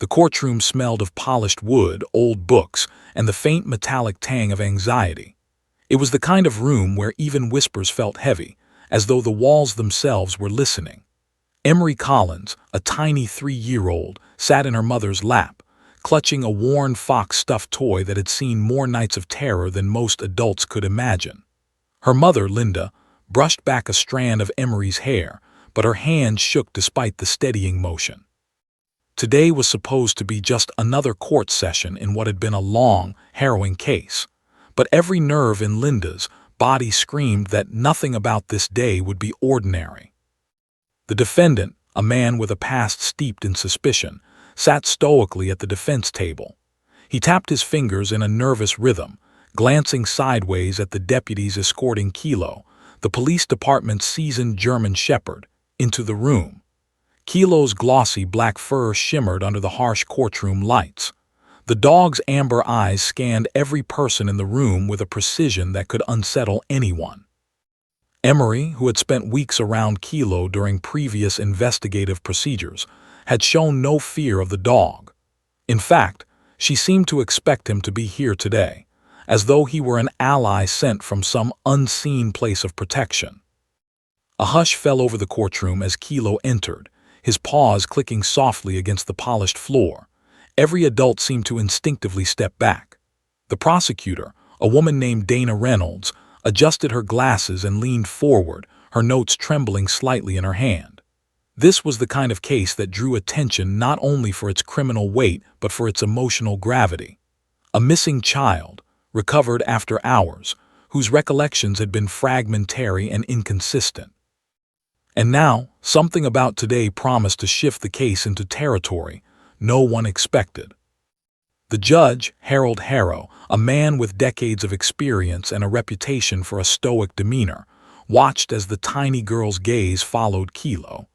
The courtroom smelled of polished wood, old books, and the faint metallic tang of anxiety. It was the kind of room where even whispers felt heavy, as though the walls themselves were listening. Emery Collins, a tiny 3-year-old, sat in her mother's lap, clutching a worn fox stuffed toy that had seen more nights of terror than most adults could imagine. Her mother, Linda, brushed back a strand of Emery's hair, but her hand shook despite the steadying motion. Today was supposed to be just another court session in what had been a long, harrowing case, but every nerve in Linda's body screamed that nothing about this day would be ordinary. The defendant, a man with a past steeped in suspicion, sat stoically at the defense table. He tapped his fingers in a nervous rhythm, glancing sideways at the deputies escorting Kilo, the police department's seasoned German shepherd, into the room. Kilo's glossy black fur shimmered under the harsh courtroom lights. The dog's amber eyes scanned every person in the room with a precision that could unsettle anyone. Emery, who had spent weeks around Kilo during previous investigative procedures, had shown no fear of the dog. In fact, she seemed to expect him to be here today, as though he were an ally sent from some unseen place of protection. A hush fell over the courtroom as Kilo entered, his paws clicking softly against the polished floor. Every adult seemed to instinctively step back. The prosecutor, a woman named Dana Reynolds, adjusted her glasses and leaned forward, her notes trembling slightly in her hand. This was the kind of case that drew attention not only for its criminal weight but for its emotional gravity. A missing child, recovered after hours, whose recollections had been fragmentary and inconsistent. And now, something about today promised to shift the case into territory no one expected. The judge, Harold Harrow, a man with decades of experience and a reputation for a stoic demeanor, watched as the tiny girl's gaze followed Kilo.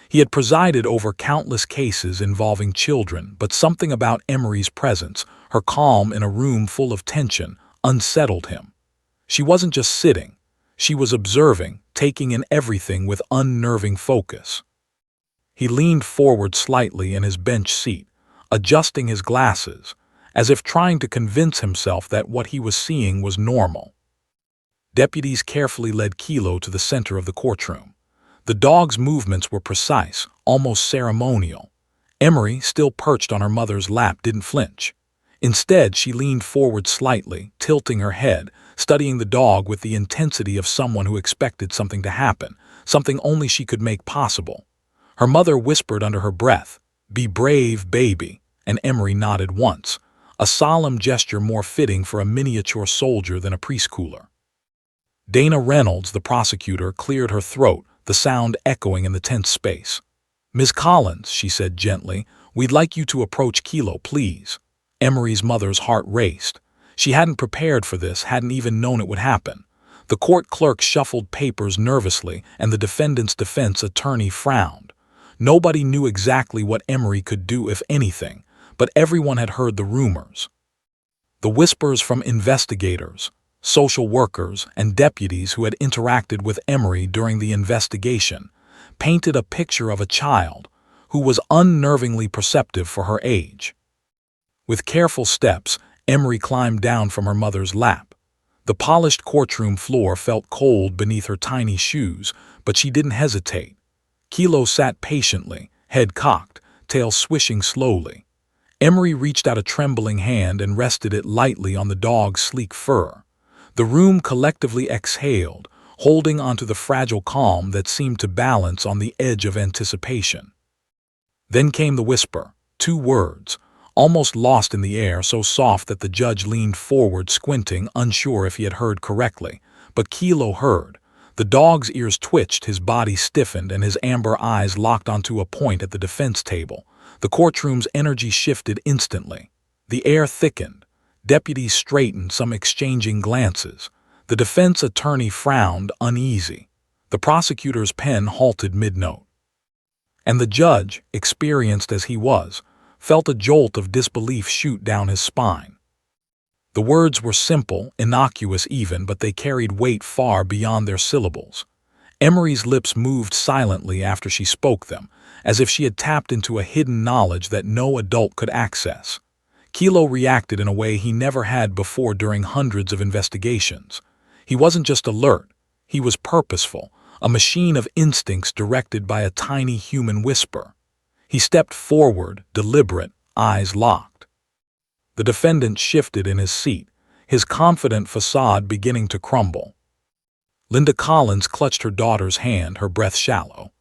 He had presided over countless cases involving children, but something about Emery's presence, her calm in a room full of tension, unsettled him. She wasn't just sitting. She was observing, taking in everything with unnerving focus. He leaned forward slightly in his bench seat, adjusting his glasses, as if trying to convince himself that what he was seeing was normal. Deputies carefully led Kilo to the center of the courtroom. The dog's movements were precise, almost ceremonial. Emery, still perched on her mother's lap, didn't flinch. Instead, she leaned forward slightly, tilting her head, studying the dog with the intensity of someone who expected something to happen, something only she could make possible. Her mother whispered under her breath, "Be brave, baby," and Emery nodded once, a solemn gesture more fitting for a miniature soldier than a preschooler. Dana Reynolds, the prosecutor, cleared her throat, the sound echoing in the tense space. "Ms. Collins," she said gently, "we'd like you to approach Kilo, please." Emery's mother's heart raced. She hadn't prepared for this, hadn't even known it would happen. The court clerk shuffled papers nervously, and the defendant's defense attorney frowned. Nobody knew exactly what Emery could do, if anything, but everyone had heard the rumors. The whispers from investigators, social workers, and deputies who had interacted with Emery during the investigation painted a picture of a child who was unnervingly perceptive for her age. With careful steps, Emery climbed down from her mother's lap. The polished courtroom floor felt cold beneath her tiny shoes, but she didn't hesitate. Kilo sat patiently, head cocked, tail swishing slowly. Emery reached out a trembling hand and rested it lightly on the dog's sleek fur. The room collectively exhaled, holding onto the fragile calm that seemed to balance on the edge of anticipation. Then came the whisper, 2 words, almost lost in the air, so soft that the judge leaned forward, squinting, unsure if he had heard correctly. But Kilo heard. The dog's ears twitched, his body stiffened, and his amber eyes locked onto a point at the defense table. The courtroom's energy shifted instantly. The air thickened. Deputies straightened, some exchanging glances. The defense attorney frowned, uneasy. The prosecutor's pen halted mid-note. And the judge, experienced as he was, felt a jolt of disbelief shoot down his spine. The words were simple, innocuous even, but they carried weight far beyond their syllables. Emery's lips moved silently after she spoke them, as if she had tapped into a hidden knowledge that no adult could access. Kilo reacted in a way he never had before during hundreds of investigations. He wasn't just alert, he was purposeful, a machine of instincts directed by a tiny human whisper. He stepped forward, deliberate, eyes locked. The defendant shifted in his seat, his confident facade beginning to crumble. Linda Collins clutched her daughter's hand, her breath shallow.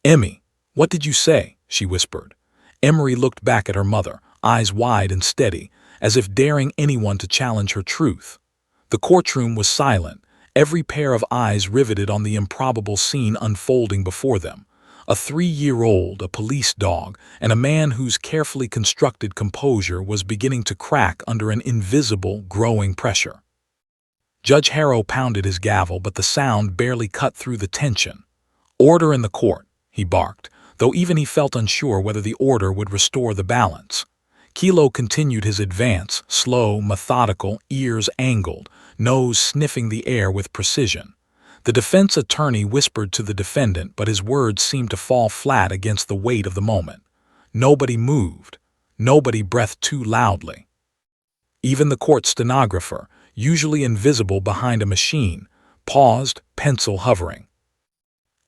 "Emmy, what did you say?" she whispered. Emery looked back at her mother, eyes wide and steady, as if daring anyone to challenge her truth. The courtroom was silent, every pair of eyes riveted on the improbable scene unfolding before them. A 3-year-old, a police dog, and a man whose carefully constructed composure was beginning to crack under an invisible, growing pressure. Judge Harrow pounded his gavel, but the sound barely cut through the tension. "Order in the court," he barked, though even he felt unsure whether the order would restore the balance. Kilo continued his advance, slow, methodical, ears angled, nose sniffing the air with precision. The defense attorney whispered to the defendant, but his words seemed to fall flat against the weight of the moment. Nobody moved. Nobody breathed too loudly. Even the court stenographer, usually invisible behind a machine, paused, pencil hovering.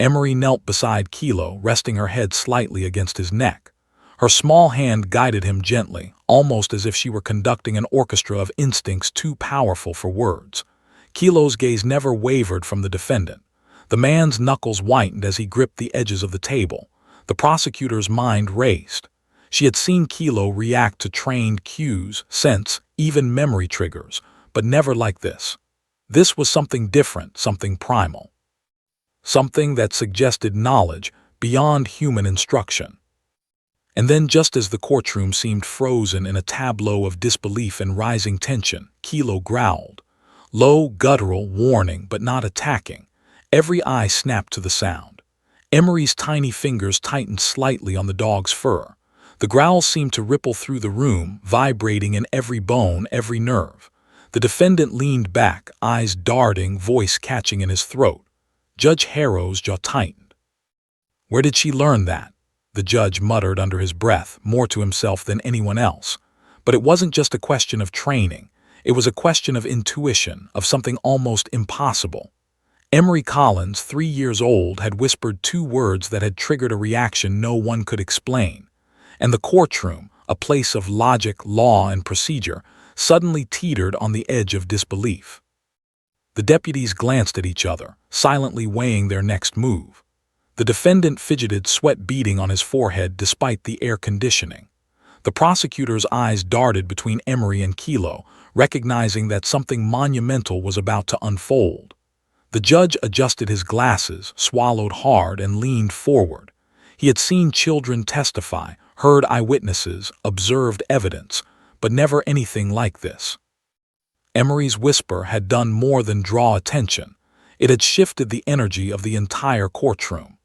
Emery knelt beside Kilo, resting her head slightly against his neck. Her small hand guided him gently, almost as if she were conducting an orchestra of instincts too powerful for words. Kilo's gaze never wavered from the defendant. The man's knuckles whitened as he gripped the edges of the table. The prosecutor's mind raced. She had seen Kilo react to trained cues, sense, even memory triggers, but never like this. This was something different, something primal. Something that suggested knowledge beyond human instruction. And then, just as the courtroom seemed frozen in a tableau of disbelief and rising tension, Kilo growled. Low, guttural, warning, but not attacking. Every eye snapped to the sound. Emery's tiny fingers tightened slightly on the dog's fur. The growl seemed to ripple through the room, vibrating in every bone, every nerve. The defendant leaned back, eyes darting, voice catching in his throat. Judge Harrow's jaw tightened. "Where did she learn that?" the judge muttered under his breath, more to himself than anyone else. But it wasn't just a question of training. It was a question of intuition, of something almost impossible. Emery Collins, 3 years old, had whispered 2 words that had triggered a reaction no one could explain. And the courtroom, a place of logic, law, and procedure, suddenly teetered on the edge of disbelief. The deputies glanced at each other, silently weighing their next move. The defendant fidgeted, sweat beading on his forehead despite the air conditioning. The prosecutor's eyes darted between Emery and Kilo, recognizing that something monumental was about to unfold. The judge adjusted his glasses, swallowed hard, and leaned forward. He had seen children testify, heard eyewitnesses, observed evidence, but never anything like this. Emery's whisper had done more than draw attention. It had shifted the energy of the entire courtroom.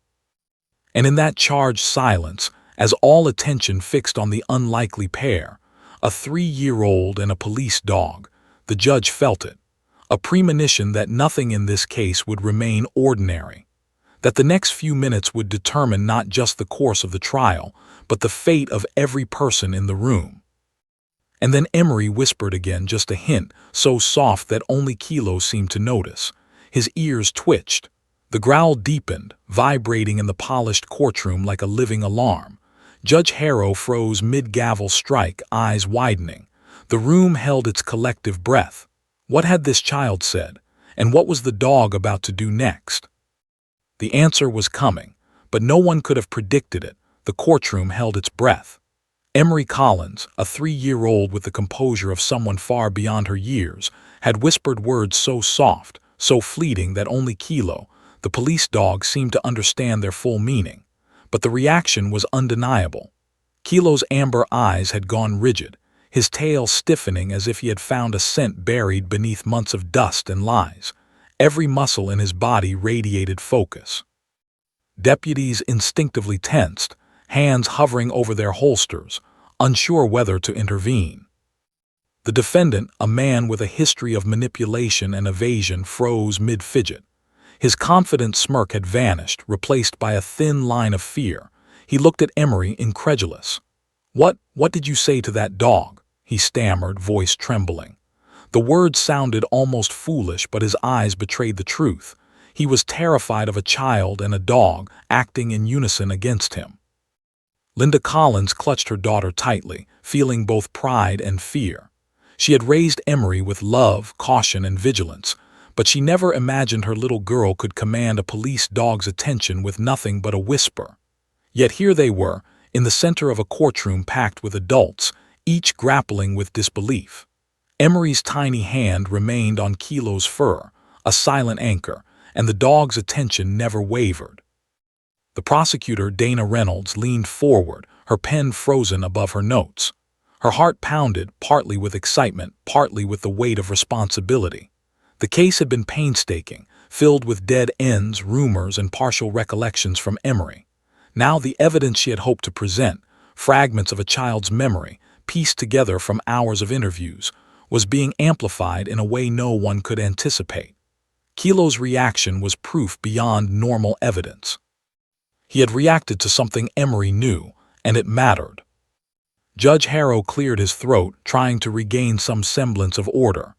And in that charged silence, as all attention fixed on the unlikely pair, a 3-year-old and a police dog, the judge felt it, a premonition that nothing in this case would remain ordinary, that the next few minutes would determine not just the course of the trial, but the fate of every person in the room. And then Emery whispered again, just a hint, so soft that only Kilo seemed to notice. His ears twitched. The growl deepened, vibrating in the polished courtroom like a living alarm. Judge Harrow froze mid-gavel strike, eyes widening. The room held its collective breath. What had this child said? And what was the dog about to do next? The answer was coming, but no one could have predicted it. The courtroom held its breath. Emery Collins, a 3-year-old with the composure of someone far beyond her years, had whispered words so soft, so fleeting that only Kilo, the police dog, seemed to understand their full meaning. But the reaction was undeniable. Kilo's amber eyes had gone rigid, his tail stiffening as if he had found a scent buried beneath months of dust and lies. Every muscle in his body radiated focus. Deputies instinctively tensed, hands hovering over their holsters, unsure whether to intervene. The defendant, a man with a history of manipulation and evasion, froze mid-fidget. His confident smirk had vanished, replaced by a thin line of fear. He looked at Emery, incredulous. What did you say to that dog?" he stammered, voice trembling. The words sounded almost foolish, but his eyes betrayed the truth. He was terrified of a child and a dog acting in unison against him. Linda Collins clutched her daughter tightly, feeling both pride and fear. She had raised Emery with love, caution, and vigilance, but she never imagined her little girl could command a police dog's attention with nothing but a whisper. Yet here they were, in the center of a courtroom packed with adults, each grappling with disbelief. Emery's tiny hand remained on Kilo's fur, a silent anchor, and the dog's attention never wavered. The prosecutor, Dana Reynolds, leaned forward, her pen frozen above her notes. Her heart pounded, partly with excitement, partly with the weight of responsibility. The case had been painstaking, filled with dead ends, rumors, and partial recollections from Emery. Now the evidence she had hoped to present, fragments of a child's memory, pieced together from hours of interviews, was being amplified in a way no one could anticipate. Kilo's reaction was proof beyond normal evidence. He had reacted to something Emery knew, and it mattered. Judge Harrow cleared his throat, trying to regain some semblance of order.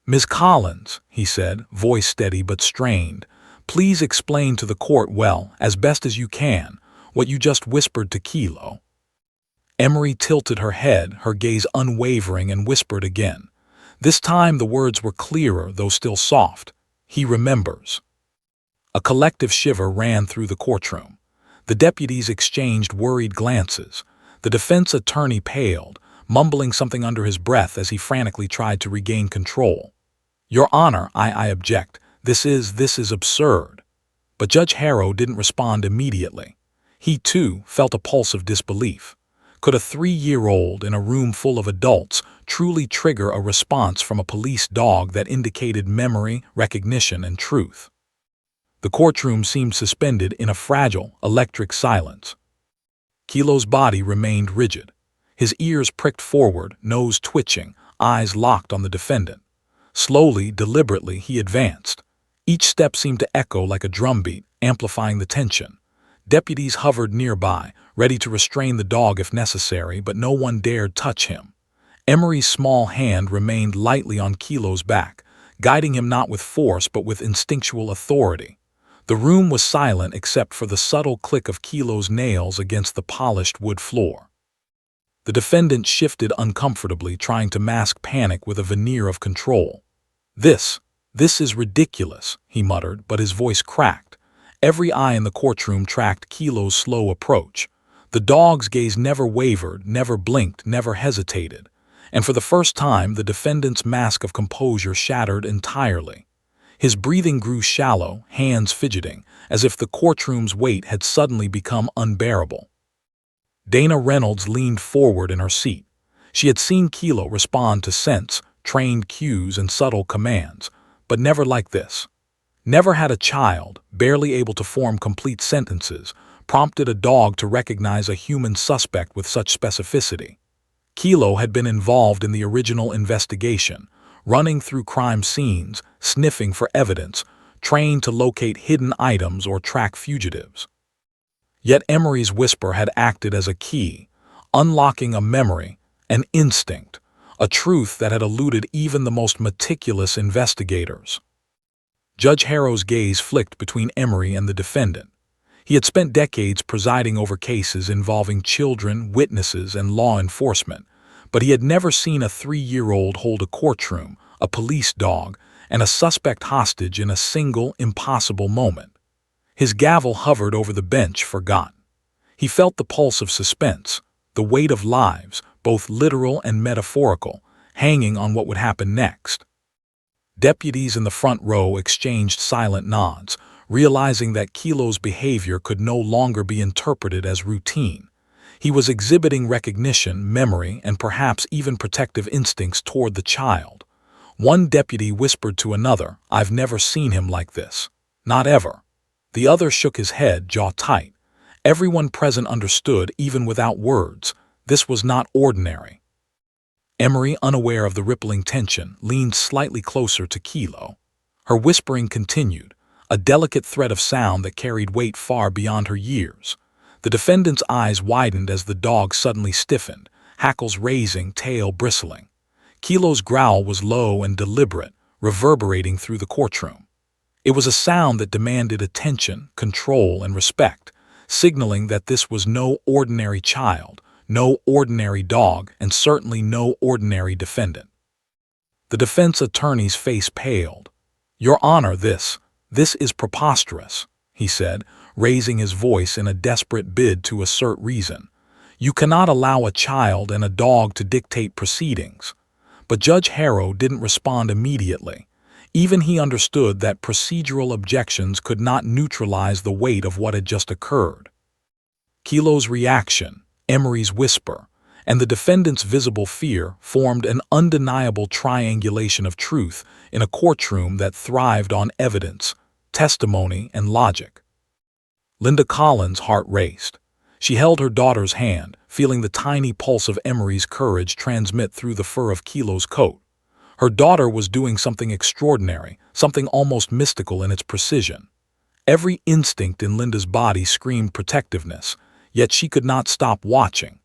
"Ms. Collins," he said, voice steady but strained, "please explain to the court well, as best as you can, what you just whispered to Kilo." Emery tilted her head, her gaze unwavering, and whispered again. This time the words were clearer, though still soft. "He remembers." A collective shiver ran through the courtroom. The deputies exchanged worried glances. The defense attorney paled, mumbling something under his breath as he frantically tried to regain control. "Your Honor, I object. This is absurd." But Judge Harrow didn't respond immediately. He, too, felt a pulse of disbelief. Could a 3-year-old in a room full of adults truly trigger a response from a police dog that indicated memory, recognition, and truth? The courtroom seemed suspended in a fragile, electric silence. Kilo's body remained rigid. His ears pricked forward, nose twitching, eyes locked on the defendant. Slowly, deliberately, he advanced. Each step seemed to echo like a drumbeat, amplifying the tension. Deputies hovered nearby, ready to restrain the dog if necessary, but no one dared touch him. Emery's small hand remained lightly on Kilo's back, guiding him not with force but with instinctual authority. The room was silent except for the subtle click of Kilo's nails against the polished wood floor. The defendant shifted uncomfortably, trying to mask panic with a veneer of control. This is ridiculous," he muttered, but his voice cracked. Every eye in the courtroom tracked Kilo's slow approach. The dog's gaze never wavered, never blinked, never hesitated. And for the first time, the defendant's mask of composure shattered entirely. His breathing grew shallow, hands fidgeting, as if the courtroom's weight had suddenly become unbearable. Dana Reynolds leaned forward in her seat. She had seen Kilo respond to sense, trained cues, and subtle commands, but never like this. Never had a child, barely able to form complete sentences, prompted a dog to recognize a human suspect with such specificity. Kilo had been involved in the original investigation, running through crime scenes, sniffing for evidence, trained to locate hidden items or track fugitives. Yet Emery's whisper had acted as a key, unlocking a memory, an instinct, a truth that had eluded even the most meticulous investigators. Judge Harrow's gaze flicked between Emery and the defendant. He had spent decades presiding over cases involving children, witnesses, and law enforcement, but he had never seen a 3-year-old hold a courtroom, a police dog, and a suspect hostage in a single, impossible moment. His gavel hovered over the bench, forgotten. He felt the pulse of suspense, the weight of lives, both literal and metaphorical, hanging on what would happen next. Deputies in the front row exchanged silent nods, realizing that Kilo's behavior could no longer be interpreted as routine. He was exhibiting recognition, memory, and perhaps even protective instincts toward the child. One deputy whispered to another, "I've never seen him like this. Not ever." The other shook his head, jaw tight. Everyone present understood, even without words, this was not ordinary. Emery, unaware of the rippling tension, leaned slightly closer to Kilo. Her whispering continued, a delicate thread of sound that carried weight far beyond her years. The defendant's eyes widened as the dog suddenly stiffened, hackles raising, tail bristling. Kilo's growl was low and deliberate, reverberating through the courtroom. It was a sound that demanded attention, control, and respect, signaling that this was no ordinary child, no ordinary dog, and certainly no ordinary defendant. The defense attorney's face paled. "Your Honor, this is preposterous," he said, raising his voice in a desperate bid to assert reason. "You cannot allow a child and a dog to dictate proceedings." But Judge Harrow didn't respond immediately. Even he understood that procedural objections could not neutralize the weight of what had just occurred. Kilo's reaction, Emery's whisper, and the defendant's visible fear formed an undeniable triangulation of truth in a courtroom that thrived on evidence, testimony, and logic. Linda Collins' heart raced. She held her daughter's hand, feeling the tiny pulse of Emery's courage transmit through the fur of Kilo's coat. Her daughter was doing something extraordinary, something almost mystical in its precision. Every instinct in Linda's body screamed protectiveness, yet she could not stop watching.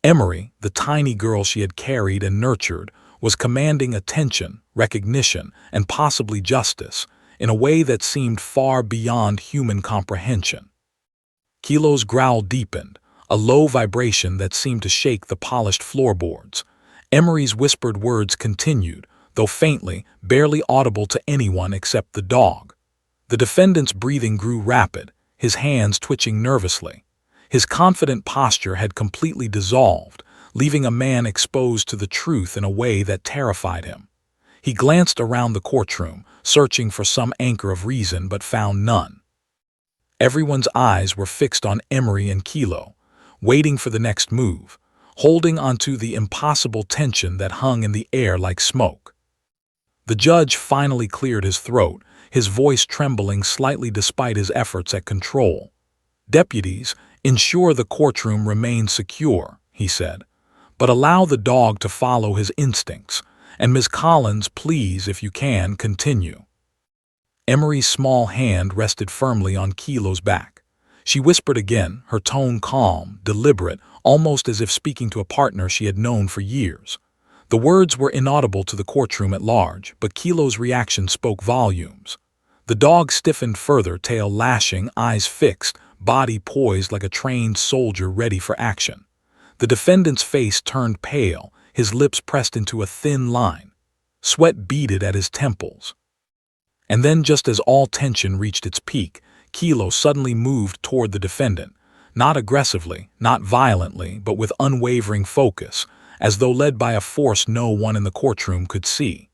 Emery, the tiny girl she had carried and nurtured, was commanding attention, recognition, and possibly justice, in a way that seemed far beyond human comprehension. Kilo's growl deepened, a low vibration that seemed to shake the polished floorboards. Emery's whispered words continued, though faintly, barely audible to anyone except the dog. The defendant's breathing grew rapid, his hands twitching nervously. His confident posture had completely dissolved, leaving a man exposed to the truth in a way that terrified him. He glanced around the courtroom, searching for some anchor of reason, but found none. Everyone's eyes were fixed on Emery and Kilo, waiting for the next move, holding onto the impossible tension that hung in the air like smoke. The judge finally cleared his throat, his voice trembling slightly despite his efforts at control. "Deputies, ensure the courtroom remains secure," he said, "but allow the dog to follow his instincts, and Ms. Collins, please, if you can, continue." Emery's small hand rested firmly on Kilo's back. She whispered again, her tone calm, deliberate, almost as if speaking to a partner she had known for years. The words were inaudible to the courtroom at large, but Kilo's reaction spoke volumes. The dog stiffened further, tail lashing, eyes fixed, body poised like a trained soldier ready for action. The defendant's face turned pale, his lips pressed into a thin line. Sweat beaded at his temples. And then, just as all tension reached its peak, Kilo suddenly moved toward the defendant, not aggressively, not violently, but with unwavering focus, as though led by a force no one in the courtroom could see.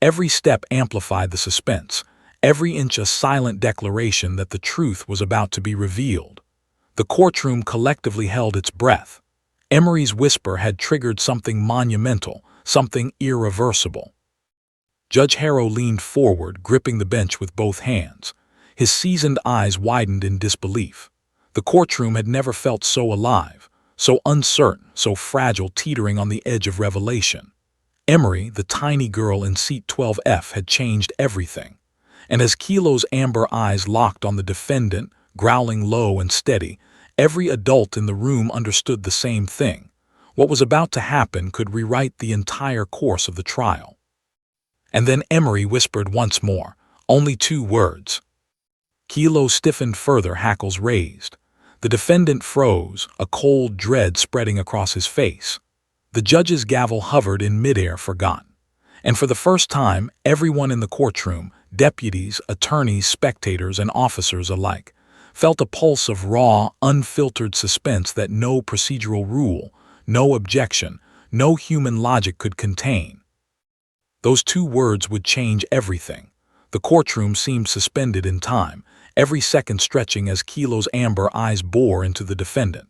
Every step amplified the suspense, every inch a silent declaration that the truth was about to be revealed. The courtroom collectively held its breath. Emery's whisper had triggered something monumental, something irreversible. Judge Harrow leaned forward, gripping the bench with both hands. His seasoned eyes widened in disbelief. The courtroom had never felt so alive, so uncertain, so fragile, teetering on the edge of revelation. Emery, the tiny girl in seat 12F, had changed everything. And as Kilo's amber eyes locked on the defendant, growling low and steady, every adult in the room understood the same thing. What was about to happen could rewrite the entire course of the trial. And then Emery whispered once more, only 2 words. Kilo stiffened further, hackles raised. The defendant froze, a cold dread spreading across his face. The judge's gavel hovered in midair, forgotten. And for the first time, everyone in the courtroom, deputies, attorneys, spectators, and officers alike, felt a pulse of raw, unfiltered suspense that no procedural rule, no objection, no human logic could contain. Those 2 words would change everything. The courtroom seemed suspended in time, every second stretching as Kilo's amber eyes bore into the defendant.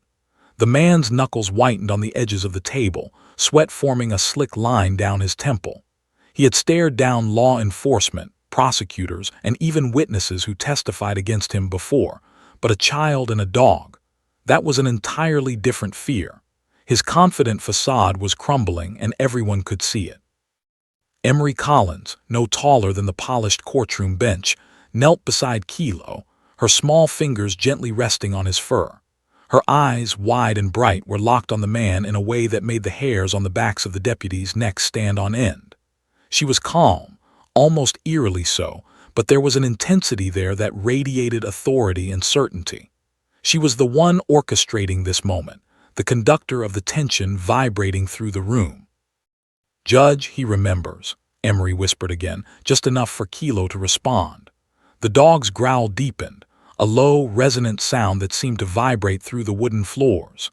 The man's knuckles whitened on the edges of the table, sweat forming a slick line down his temple. He had stared down law enforcement, prosecutors, and even witnesses who testified against him before, but a child and a dog. That was an entirely different fear. His confident facade was crumbling, and everyone could see it. Emery Collins, no taller than the polished courtroom bench, knelt beside Kilo, her small fingers gently resting on his fur. Her eyes, wide and bright, were locked on the man in a way that made the hairs on the backs of the deputies' necks stand on end. She was calm, almost eerily so, but there was an intensity there that radiated authority and certainty. She was the one orchestrating this moment, the conductor of the tension vibrating through the room. "Judge, he remembers," Emery whispered again, just enough for Kilo to respond. The dog's growl deepened, a low, resonant sound that seemed to vibrate through the wooden floors.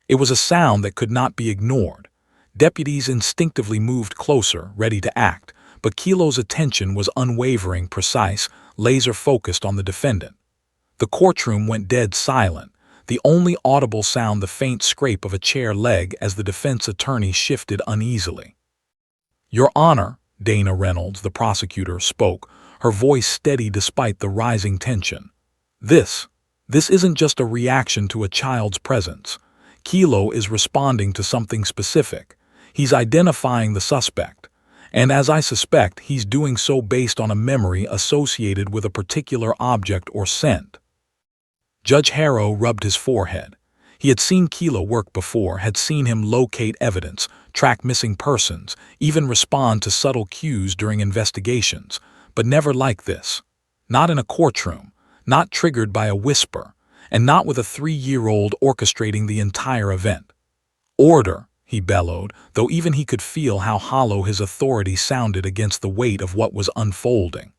It was a sound that could not be ignored. Deputies instinctively moved closer, ready to act, but Kilo's attention was unwavering, precise, laser-focused on the defendant. The courtroom went dead silent, the only audible sound the faint scrape of a chair leg as the defense attorney shifted uneasily. "Your Honor," Dana Reynolds, the prosecutor, spoke, her voice steady despite the rising tension. This isn't just a reaction to a child's presence. Kilo is responding to something specific. He's identifying the suspect. And as I suspect, he's doing so based on a memory associated with a particular object or scent." Judge Harrow rubbed his forehead. He had seen Kilo work before, had seen him locate evidence, track missing persons, even respond to subtle cues during investigations, but never like this. Not in a courtroom, not triggered by a whisper, and not with a 3-year-old orchestrating the entire event. "Order," he bellowed, though even he could feel how hollow his authority sounded against the weight of what was unfolding.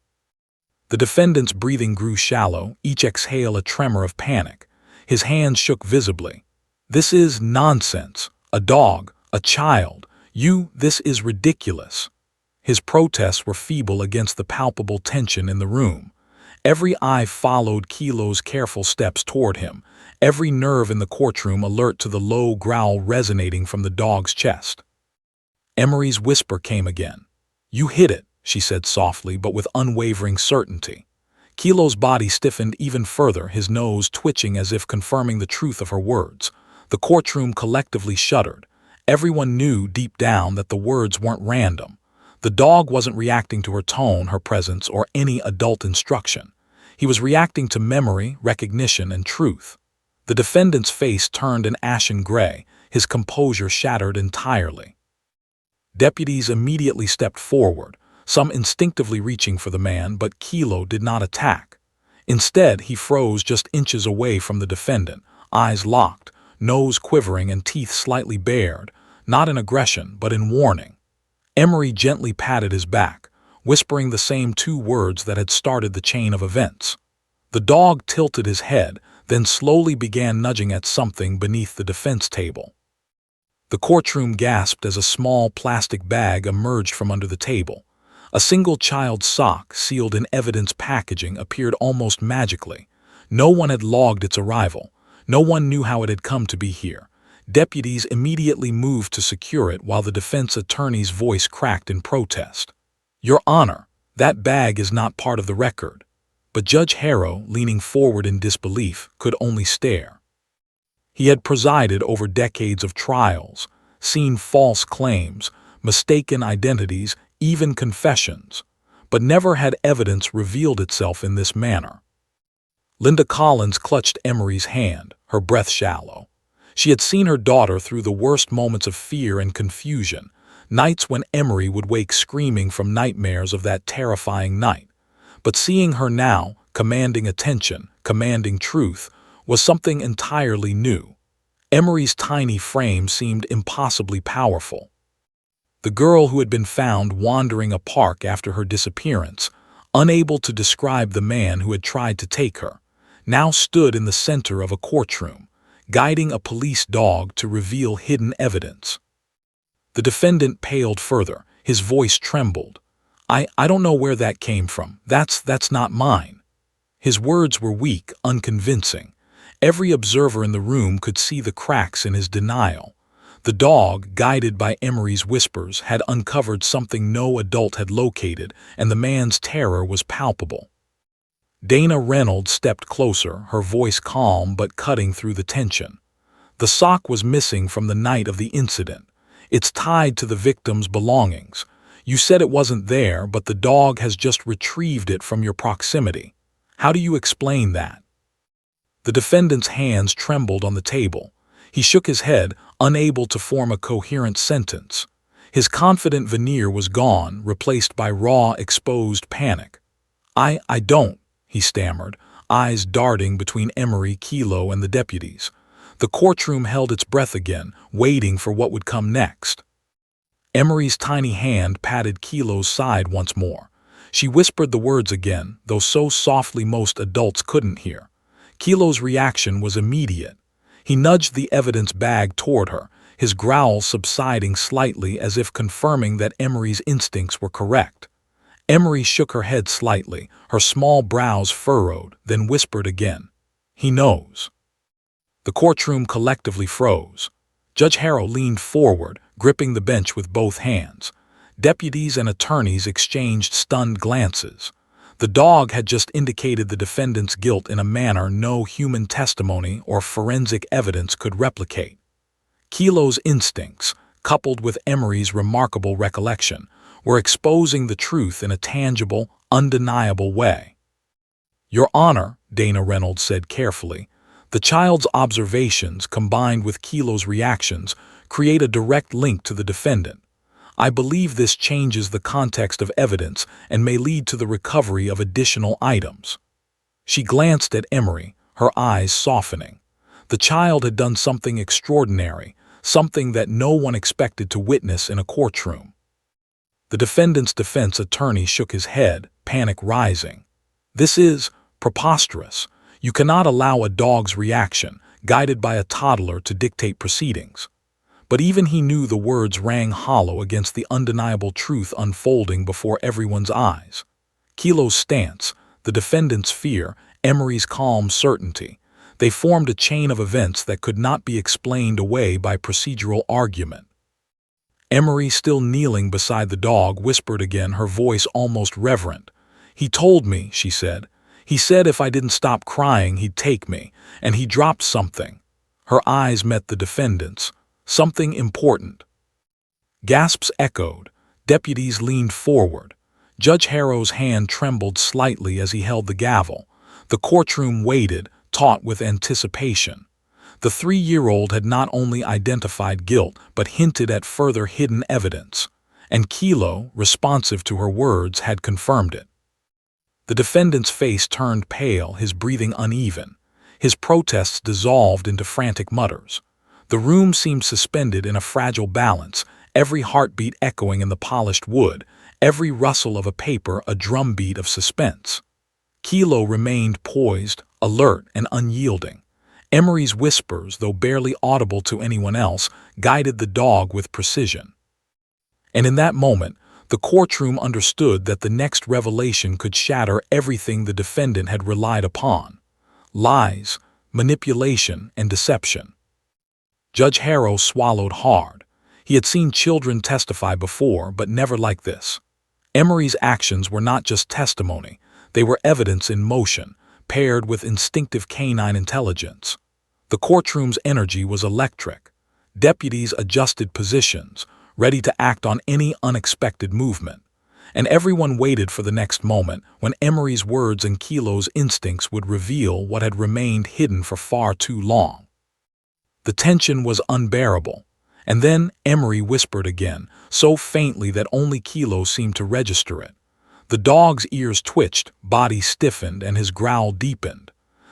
The defendant's breathing grew shallow, each exhale a tremor of panic. His hands shook visibly. "This is nonsense. A dog, a child. This is ridiculous." His protests were feeble against the palpable tension in the room. Every eye followed Kilo's careful steps toward him, every nerve in the courtroom alert to the low growl resonating from the dog's chest. Emery's whisper came again. "You hit it," she said softly but with unwavering certainty. Kilo's body stiffened even further, his nose twitching as if confirming the truth of her words. The courtroom collectively shuddered. Everyone knew deep down that the words weren't random. The dog wasn't reacting to her tone, her presence, or any adult instruction. He was reacting to memory, recognition, and truth. The defendant's face turned an ashen gray, his composure shattered entirely. Deputies immediately stepped forward, some instinctively reaching for the man, but Kilo did not attack. Instead, he froze just inches away from the defendant, eyes locked, nose quivering and teeth slightly bared, not in aggression but in warning. Emery gently patted his back, whispering the same 2 words that had started the chain of events. The dog tilted his head, then slowly began nudging at something beneath the defense table. The courtroom gasped as a small plastic bag emerged from under the table. A single child's sock, sealed in evidence packaging, appeared almost magically. No one had logged its arrival. No one knew how it had come to be here. Deputies immediately moved to secure it while the defense attorney's voice cracked in protest. "Your Honor, that bag is not part of the record." But Judge Harrow, leaning forward in disbelief, could only stare. He had presided over decades of trials, seen false claims, mistaken identities, even confessions, but never had evidence revealed itself in this manner. Linda Collins clutched Emery's hand, her breath shallow. She had seen her daughter through the worst moments of fear and confusion, nights when Emery would wake screaming from nightmares of that terrifying night. But seeing her now, commanding attention, commanding truth, was something entirely new. Emery's tiny frame seemed impossibly powerful. The girl who had been found wandering a park after her disappearance, unable to describe the man who had tried to take her, now stood in the center of a courtroom, guiding a police dog to reveal hidden evidence. The defendant paled further, his voice trembled. I don't know where that came from. That's not mine." His words were weak, unconvincing. Every observer in the room could see the cracks in his denial. The dog, guided by Emery's whispers, had uncovered something no adult had located, and the man's terror was palpable. Dana Reynolds stepped closer, her voice calm but cutting through the tension. The sock was missing from the night of the incident. It's tied to the victim's belongings. You said it wasn't there, but the dog has just retrieved it from your proximity. How do you explain that?" The defendant's hands trembled on the table. He shook his head, unable to form a coherent sentence. His confident veneer was gone, replaced by raw, exposed panic. I don't," he stammered, eyes darting between Emery, Kilo, and the deputies. The courtroom held its breath again, waiting for what would come next. Emery's tiny hand patted Kilo's side once more. She whispered the words again, though so softly most adults couldn't hear. Kilo's reaction was immediate. He nudged the evidence bag toward her, his growl subsiding slightly as if confirming that Emery's instincts were correct. Emery shook her head slightly, her small brows furrowed, then whispered again, "He knows." The courtroom collectively froze. Judge Harrow leaned forward, gripping the bench with both hands. Deputies and attorneys exchanged stunned glances. The dog had just indicated the defendant's guilt in a manner no human testimony or forensic evidence could replicate. Kilo's instincts, coupled with Emery's remarkable recollection, were exposing the truth in a tangible, undeniable way. "Your Honor," Dana Reynolds said carefully, "the child's observations combined with Kilo's reactions create a direct link to the defendant. I believe this changes the context of evidence and may lead to the recovery of additional items." She glanced at Emery, her eyes softening. The child had done something extraordinary, something that no one expected to witness in a courtroom. The defendant's defense attorney shook his head, panic rising. "This is preposterous. You cannot allow a dog's reaction, guided by a toddler, to dictate proceedings." But even he knew the words rang hollow against the undeniable truth unfolding before everyone's eyes. Kilo's stance, the defendant's fear, Emery's calm certainty, they formed a chain of events that could not be explained away by procedural argument. Emery, still kneeling beside the dog, whispered again, her voice almost reverent. "He told me," she said. "He said if I didn't stop crying, he'd take me, and he dropped something." Her eyes met the defendant's. "Something important." Gasps echoed. Deputies leaned forward. Judge Harrow's hand trembled slightly as he held the gavel. The courtroom waited, taut with anticipation. The 3-year-old had not only identified guilt, but hinted at further hidden evidence. And Kilo, responsive to her words, had confirmed it. The defendant's face turned pale, his breathing uneven. His protests dissolved into frantic mutters. The room seemed suspended in a fragile balance, every heartbeat echoing in the polished wood, every rustle of a paper a drumbeat of suspense. Kilo remained poised, alert and unyielding. Emery's whispers, though barely audible to anyone else, guided the dog with precision. And in that moment, the courtroom understood that the next revelation could shatter everything the defendant had relied upon: lies, manipulation, and deception. Judge Harrow swallowed hard. He had seen children testify before, but never like this. Emery's actions were not just testimony, they were evidence in motion, paired with instinctive canine intelligence. The courtroom's energy was electric. Deputies adjusted positions, ready to act on any unexpected movement. And everyone waited for the next moment when Emery's words and Kilo's instincts would reveal what had remained hidden for far too long. The tension was unbearable. And then Emery whispered again, so faintly that only Kilo seemed to register it. The dog's ears twitched, body stiffened, and his growl deepened.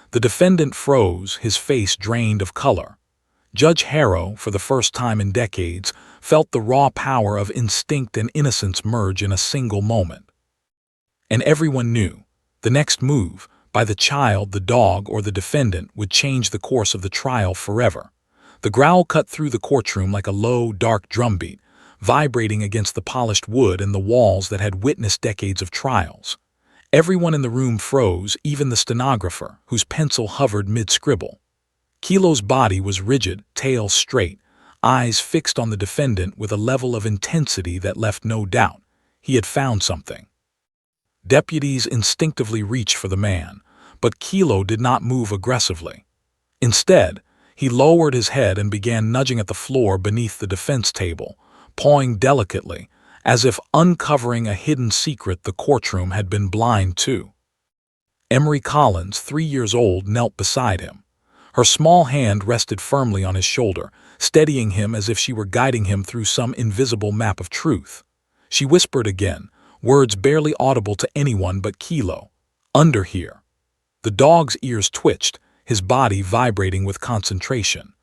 The defendant froze, his face drained of color. Judge Harrow, for the first time in decades, felt the raw power of instinct and innocence merge in a single moment. And everyone knew, the next move, by the child, the dog, or the defendant, would change the course of the trial forever. The growl cut through the courtroom like a low, dark drumbeat, vibrating against the polished wood and the walls that had witnessed decades of trials. Everyone in the room froze, even the stenographer, whose pencil hovered mid-scribble. Kilo's body was rigid, tail straight, eyes fixed on the defendant with a level of intensity that left no doubt. He had found something. Deputies instinctively reached for the man, but Kilo did not move aggressively. Instead, he lowered his head and began nudging at the floor beneath the defense table, pawing delicately, as if uncovering a hidden secret the courtroom had been blind to. Emery Collins, 3 years old, knelt beside him. Her small hand rested firmly on his shoulder, steadying him as if she were guiding him through some invisible map of truth. She whispered again, words barely audible to anyone but Kilo. "Under here." The dog's ears twitched, his body vibrating with concentration.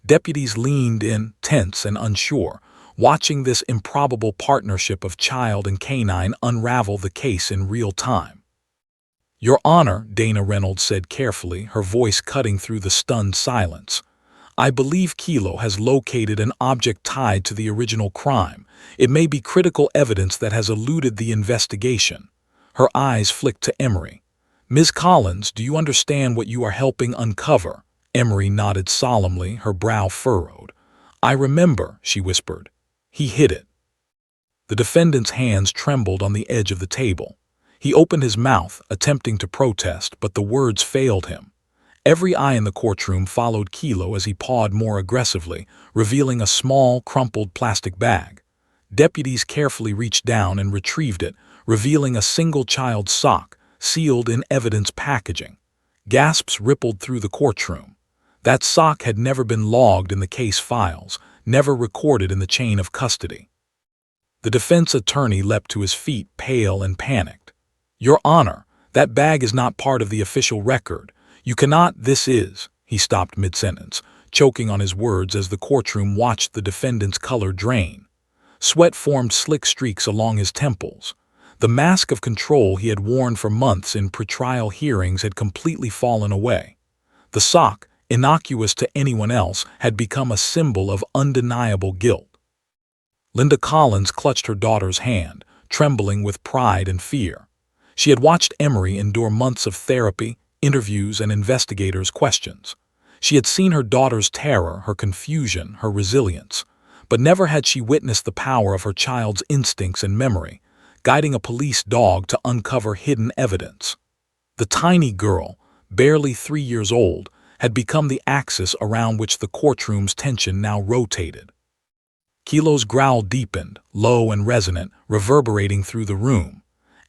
Deputies leaned in, tense and unsure, watching this improbable partnership of child and canine unravel the case in real time. "Your Honor," Dana Reynolds said carefully, her voice cutting through the stunned silence, "I believe Kilo has located an object tied to the original crime. It may be critical evidence that has eluded the investigation." Her eyes flicked to Emery. "Ms. Collins, do you understand what you are helping uncover?" Emery nodded solemnly, her brow furrowed. "I remember," she whispered. "He hid it." The defendant's hands trembled on the edge of the table. He opened his mouth, attempting to protest, but the words failed him. Every eye in the courtroom followed Kilo as he pawed more aggressively, revealing a small, crumpled plastic bag. Deputies carefully reached down and retrieved it, revealing a single child's sock, sealed in evidence packaging. Gasps rippled through the courtroom. That sock had never been logged in the case files, never recorded in the chain of custody. The defense attorney leapt to his feet, pale and panicked. "Your Honor, that bag is not part of the official record. You cannot, this is—" He stopped mid-sentence, choking on his words as the courtroom watched the defendant's color drain. Sweat formed slick streaks along his temples. The mask of control he had worn for months in pretrial hearings had completely fallen away. The sock, innocuous to anyone else, had become a symbol of undeniable guilt. Linda Collins clutched her daughter's hand, trembling with pride and fear. She had watched Emery endure months of therapy, interviews, and investigators' questions. She had seen her daughter's terror, her confusion, her resilience, but never had she witnessed the power of her child's instincts and memory, guiding a police dog to uncover hidden evidence. The tiny girl, barely 3 years old, had become the axis around which the courtroom's tension now rotated. Kilo's growl deepened, low and resonant, reverberating through the room.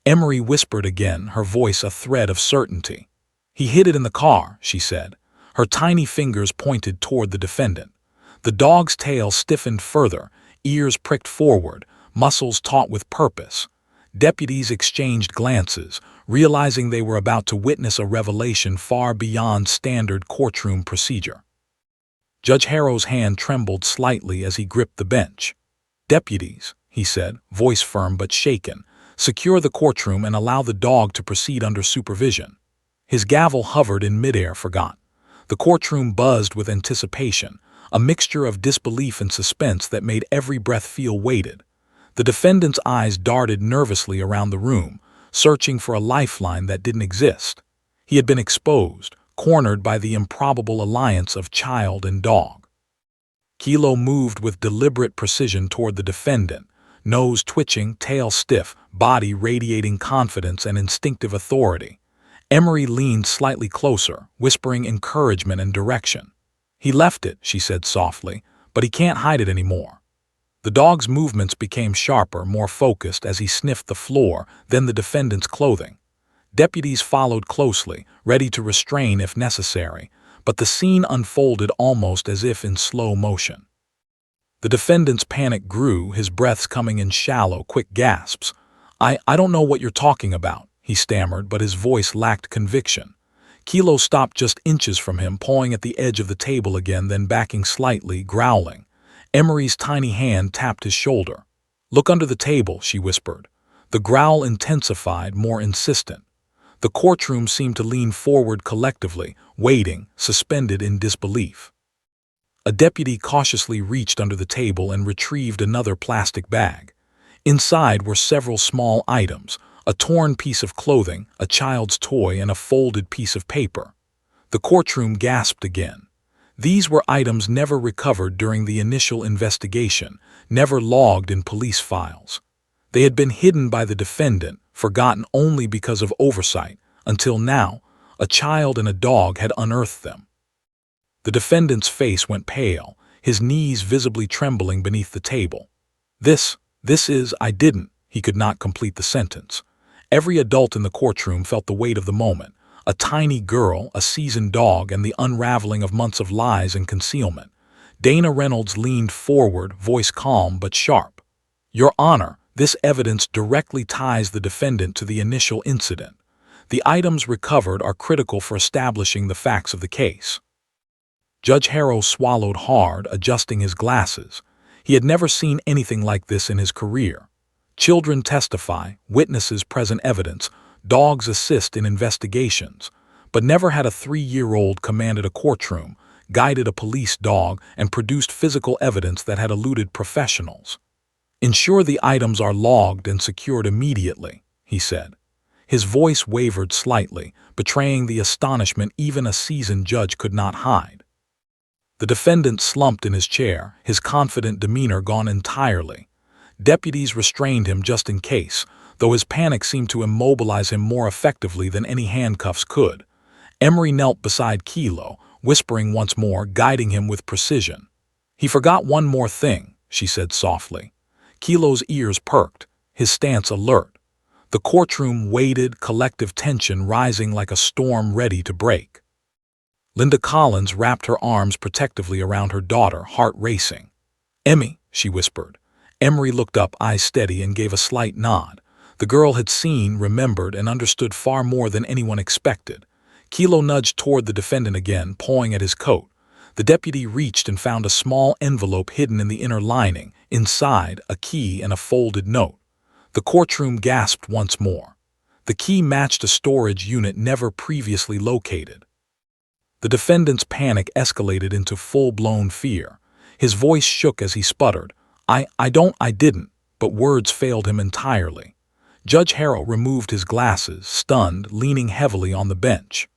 Emery whispered again, her voice a thread of certainty. "He hid it in the car," she said. Her tiny fingers pointed toward the defendant. The dog's tail stiffened further, ears pricked forward, muscles taut with purpose. Deputies exchanged glances, realizing they were about to witness a revelation far beyond standard courtroom procedure. Judge Harrow's hand trembled slightly as he gripped the bench. "Deputies," he said, voice firm but shaken, "secure the courtroom and allow the dog to proceed under supervision." His gavel hovered in midair, forgot. The courtroom buzzed with anticipation, a mixture of disbelief and suspense that made every breath feel weighted. The defendant's eyes darted nervously around the room, searching for a lifeline that didn't exist. He had been exposed, cornered by the improbable alliance of child and dog. Kilo moved with deliberate precision toward the defendant, nose twitching, tail stiff, body radiating confidence and instinctive authority. Emery leaned slightly closer, whispering encouragement and direction. "He left it," she said softly, "but he can't hide it anymore." The dog's movements became sharper, more focused as he sniffed the floor, then the defendant's clothing. Deputies followed closely, ready to restrain if necessary, but the scene unfolded almost as if in slow motion. The defendant's panic grew, his breaths coming in shallow, quick gasps. I don't know what you're talking about," he stammered, but his voice lacked conviction. Kilo stopped just inches from him, pawing at the edge of the table again, then backing slightly, growling. Emery's tiny hand tapped his shoulder. "Look under the table," she whispered. The growl intensified, more insistent. The courtroom seemed to lean forward collectively, waiting, suspended in disbelief. A deputy cautiously reached under the table and retrieved another plastic bag. Inside were several small items, a torn piece of clothing, a child's toy, and a folded piece of paper. The courtroom gasped again. These were items never recovered during the initial investigation, never logged in police files. They had been hidden by the defendant, forgotten only because of oversight, until now, a child and a dog had unearthed them. The defendant's face went pale, his knees visibly trembling beneath the table. This I didn't. He could not complete the sentence. Every adult in the courtroom felt the weight of the moment. A tiny girl, a seasoned dog, and the unraveling of months of lies and concealment. Dana Reynolds leaned forward, voice calm but sharp. Your Honor, this evidence directly ties the defendant to the initial incident. The items recovered are critical for establishing the facts of the case. Judge Harrow swallowed hard, adjusting his glasses. He had never seen anything like this in his career. Children testify, witnesses present evidence, dogs assist in investigations, but never had a 3-year-old commanded a courtroom, guided a police dog, and produced physical evidence that had eluded professionals. Ensure the items are logged and secured immediately, he said. His voice wavered slightly, betraying the astonishment even a seasoned judge could not hide. The defendant slumped in his chair, his confident demeanor gone entirely. Deputies restrained him just in case, though his panic seemed to immobilize him more effectively than any handcuffs could. Emery knelt beside Kilo, whispering once more, guiding him with precision. He forgot one more thing, she said softly. Kilo's ears perked, his stance alert. The courtroom waited, collective tension rising like a storm ready to break. Linda Collins wrapped her arms protectively around her daughter, heart racing. Emmy, she whispered. Emery looked up, eyes steady, and gave a slight nod. The girl had seen, remembered, and understood far more than anyone expected. Kilo nudged toward the defendant again, pawing at his coat. The deputy reached and found a small envelope hidden in the inner lining, inside, a key and a folded note. The courtroom gasped once more. The key matched a storage unit never previously located. The defendant's panic escalated into full-blown fear. His voice shook as he sputtered. I didn't, but words failed him entirely. Judge Harrow removed his glasses, stunned, leaning heavily on the bench.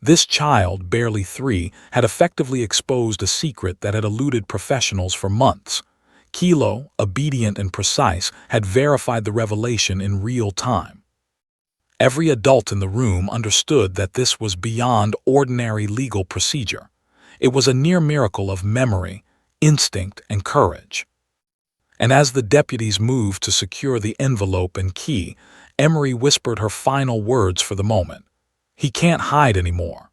This child, barely 3, had effectively exposed a secret that had eluded professionals for months. Kilo, obedient and precise, had verified the revelation in real time. Every adult in the room understood that this was beyond ordinary legal procedure. It was a near miracle of memory, instinct, and courage. And as the deputies moved to secure the envelope and key, Emery whispered her final words for the moment. He can't hide anymore.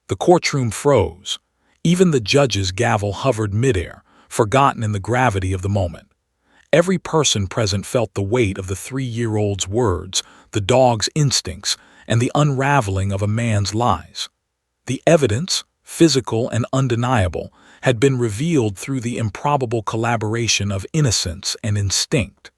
The courtroom froze. Even the judge's gavel hovered midair, forgotten in the gravity of the moment. Every person present felt the weight of the 3-year-old's words, the dog's instincts, and the unraveling of a man's lies. The evidence, physical and undeniable, had been revealed through the improbable collaboration of innocence and instinct.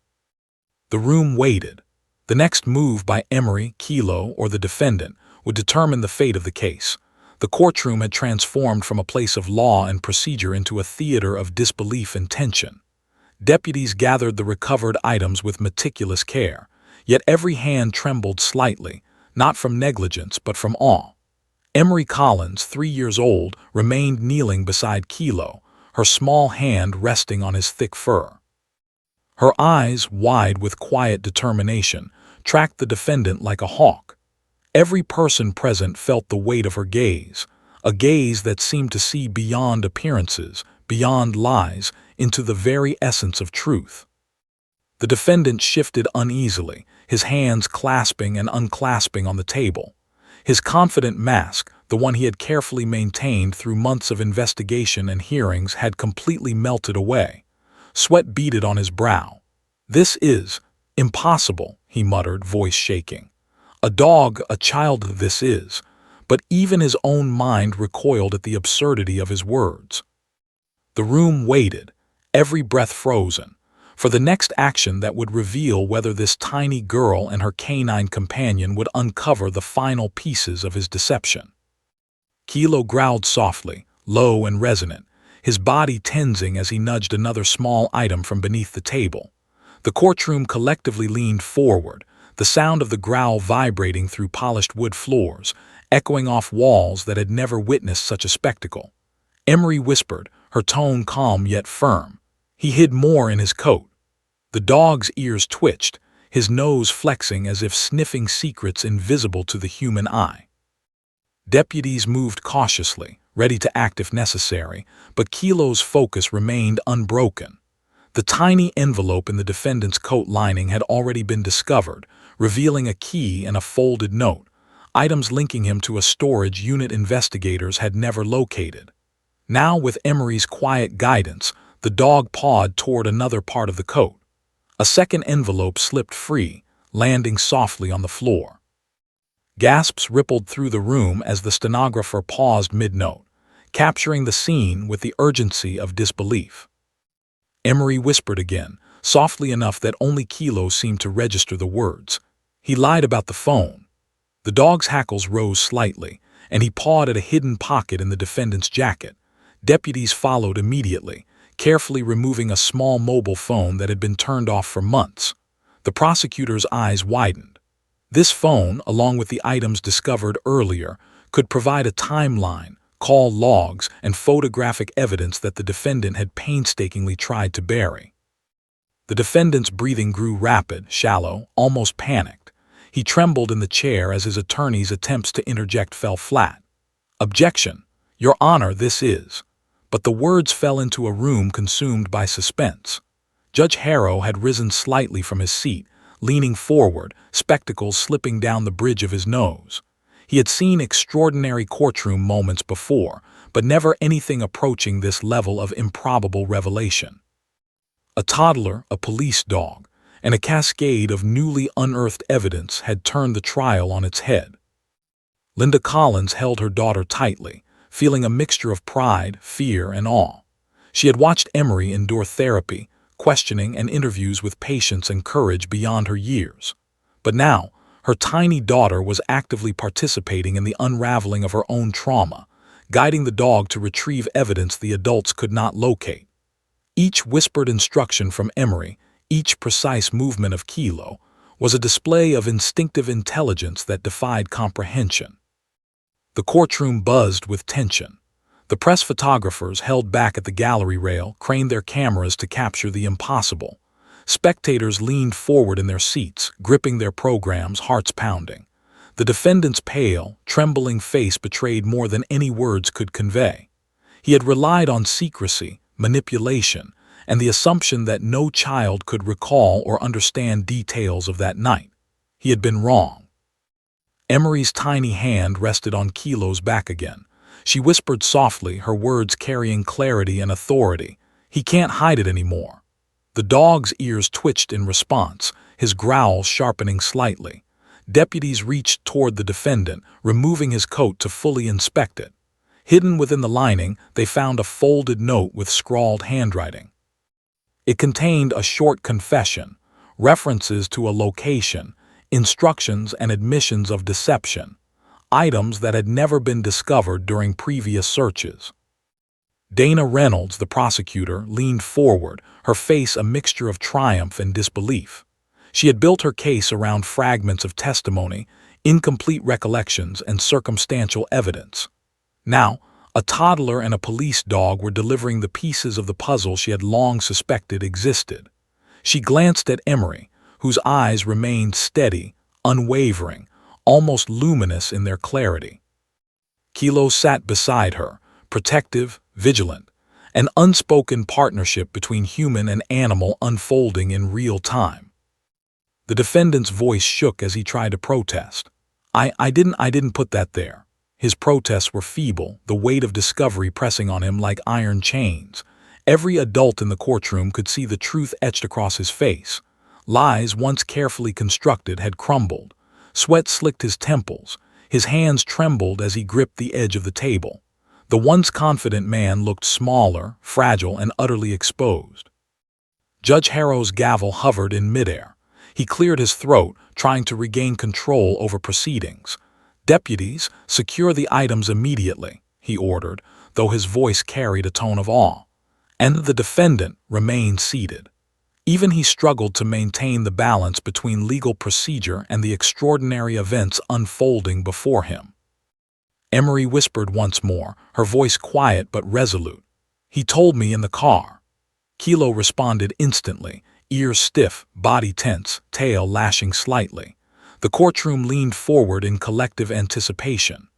The room waited. The next move by Emery, Kilo, or the defendant would determine the fate of the case. The courtroom had transformed from a place of law and procedure into a theater of disbelief and tension. Deputies gathered the recovered items with meticulous care, yet every hand trembled slightly, not from negligence but from awe. Emery Collins, 3 years old, remained kneeling beside Kilo, her small hand resting on his thick fur. Her eyes, wide with quiet determination, tracked the defendant like a hawk. Every person present felt the weight of her gaze, a gaze that seemed to see beyond appearances, beyond lies, into the very essence of truth. The defendant shifted uneasily, his hands clasping and unclasping on the table. His confident mask, the one he had carefully maintained through months of investigation and hearings, had completely melted away. Sweat beaded on his brow. "This is impossible," he muttered, voice shaking. "A dog, a child, this is." But even his own mind recoiled at the absurdity of his words. The room waited, every breath frozen, for the next action that would reveal whether this tiny girl and her canine companion would uncover the final pieces of his deception. Kilo growled softly, low and resonant, his body tensing as he nudged another small item from beneath the table. The courtroom collectively leaned forward, the sound of the growl vibrating through polished wood floors, echoing off walls that had never witnessed such a spectacle. Emery whispered, her tone calm yet firm. He hid more in his coat. The dog's ears twitched, his nose flexing as if sniffing secrets invisible to the human eye. Deputies moved cautiously, ready to act if necessary, but Kilo's focus remained unbroken. The tiny envelope in the defendant's coat lining had already been discovered, revealing a key and a folded note, items linking him to a storage unit investigators had never located. Now, with Emery's quiet guidance, the dog pawed toward another part of the coat. A second envelope slipped free, landing softly on the floor. Gasps rippled through the room as the stenographer paused mid-note, capturing the scene with the urgency of disbelief. Emery whispered again, softly enough that only Kilo seemed to register the words. He lied about the phone. The dog's hackles rose slightly, and he pawed at a hidden pocket in the defendant's jacket. Deputies followed immediately, carefully removing a small mobile phone that had been turned off for months. The prosecutor's eyes widened. This phone, along with the items discovered earlier, could provide a timeline, call logs, and photographic evidence that the defendant had painstakingly tried to bury. The defendant's breathing grew rapid, shallow, almost panicked. He trembled in the chair as his attorney's attempts to interject fell flat. "Objection! Your Honor, this is..." But the words fell into a room consumed by suspense. Judge Harrow had risen slightly from his seat, leaning forward, spectacles slipping down the bridge of his nose. He had seen extraordinary courtroom moments before, but never anything approaching this level of improbable revelation. A toddler, a police dog, and a cascade of newly unearthed evidence had turned the trial on its head. Linda Collins held her daughter tightly, feeling a mixture of pride, fear, and awe. She had watched Emery endure therapy, questioning, and interviews with patience and courage beyond her years. But now, her tiny daughter was actively participating in the unraveling of her own trauma, guiding the dog to retrieve evidence the adults could not locate. Each whispered instruction from Emery, each precise movement of Kilo, was a display of instinctive intelligence that defied comprehension. The courtroom buzzed with tension. The press photographers held back at the gallery rail, craned their cameras to capture the impossible. Spectators leaned forward in their seats, gripping their programs, hearts pounding. The defendant's pale, trembling face betrayed more than any words could convey. He had relied on secrecy, manipulation, and the assumption that no child could recall or understand details of that night. He had been wrong. Emery's tiny hand rested on Kilo's back again. She whispered softly, her words carrying clarity and authority. "He can't hide it anymore." The dog's ears twitched in response, his growl sharpening slightly. Deputies reached toward the defendant, removing his coat to fully inspect it. Hidden within the lining, they found a folded note with scrawled handwriting. It contained a short confession, references to a location, instructions and admissions of deception, items that had never been discovered during previous searches. Dana Reynolds, the prosecutor, leaned forward, her face a mixture of triumph and disbelief. She had built her case around fragments of testimony, incomplete recollections, and circumstantial evidence. Now, a toddler and a police dog were delivering the pieces of the puzzle she had long suspected existed. She glanced at Emery, whose eyes remained steady, unwavering, almost luminous in their clarity. Kilo sat beside her, protective, vigilant, an unspoken partnership between human and animal unfolding in real time. The defendant's voice shook as he tried to protest. I didn't put that there." His protests were feeble, the weight of discovery pressing on him like iron chains. Every adult in the courtroom could see the truth etched across his face. Lies once carefully constructed had crumbled. Sweat slicked his temples. His hands trembled as he gripped the edge of the table. The once confident man looked smaller, fragile, and utterly exposed. Judge Harrow's gavel hovered in midair. He cleared his throat, trying to regain control over proceedings. "Deputies, secure the items immediately," he ordered, though his voice carried a tone of awe. And the defendant remained seated. Even he struggled to maintain the balance between legal procedure and the extraordinary events unfolding before him. Emery whispered once more, her voice quiet but resolute. "He told me in the car." Kilo responded instantly, ears stiff, body tense, tail lashing slightly. The courtroom leaned forward in collective anticipation.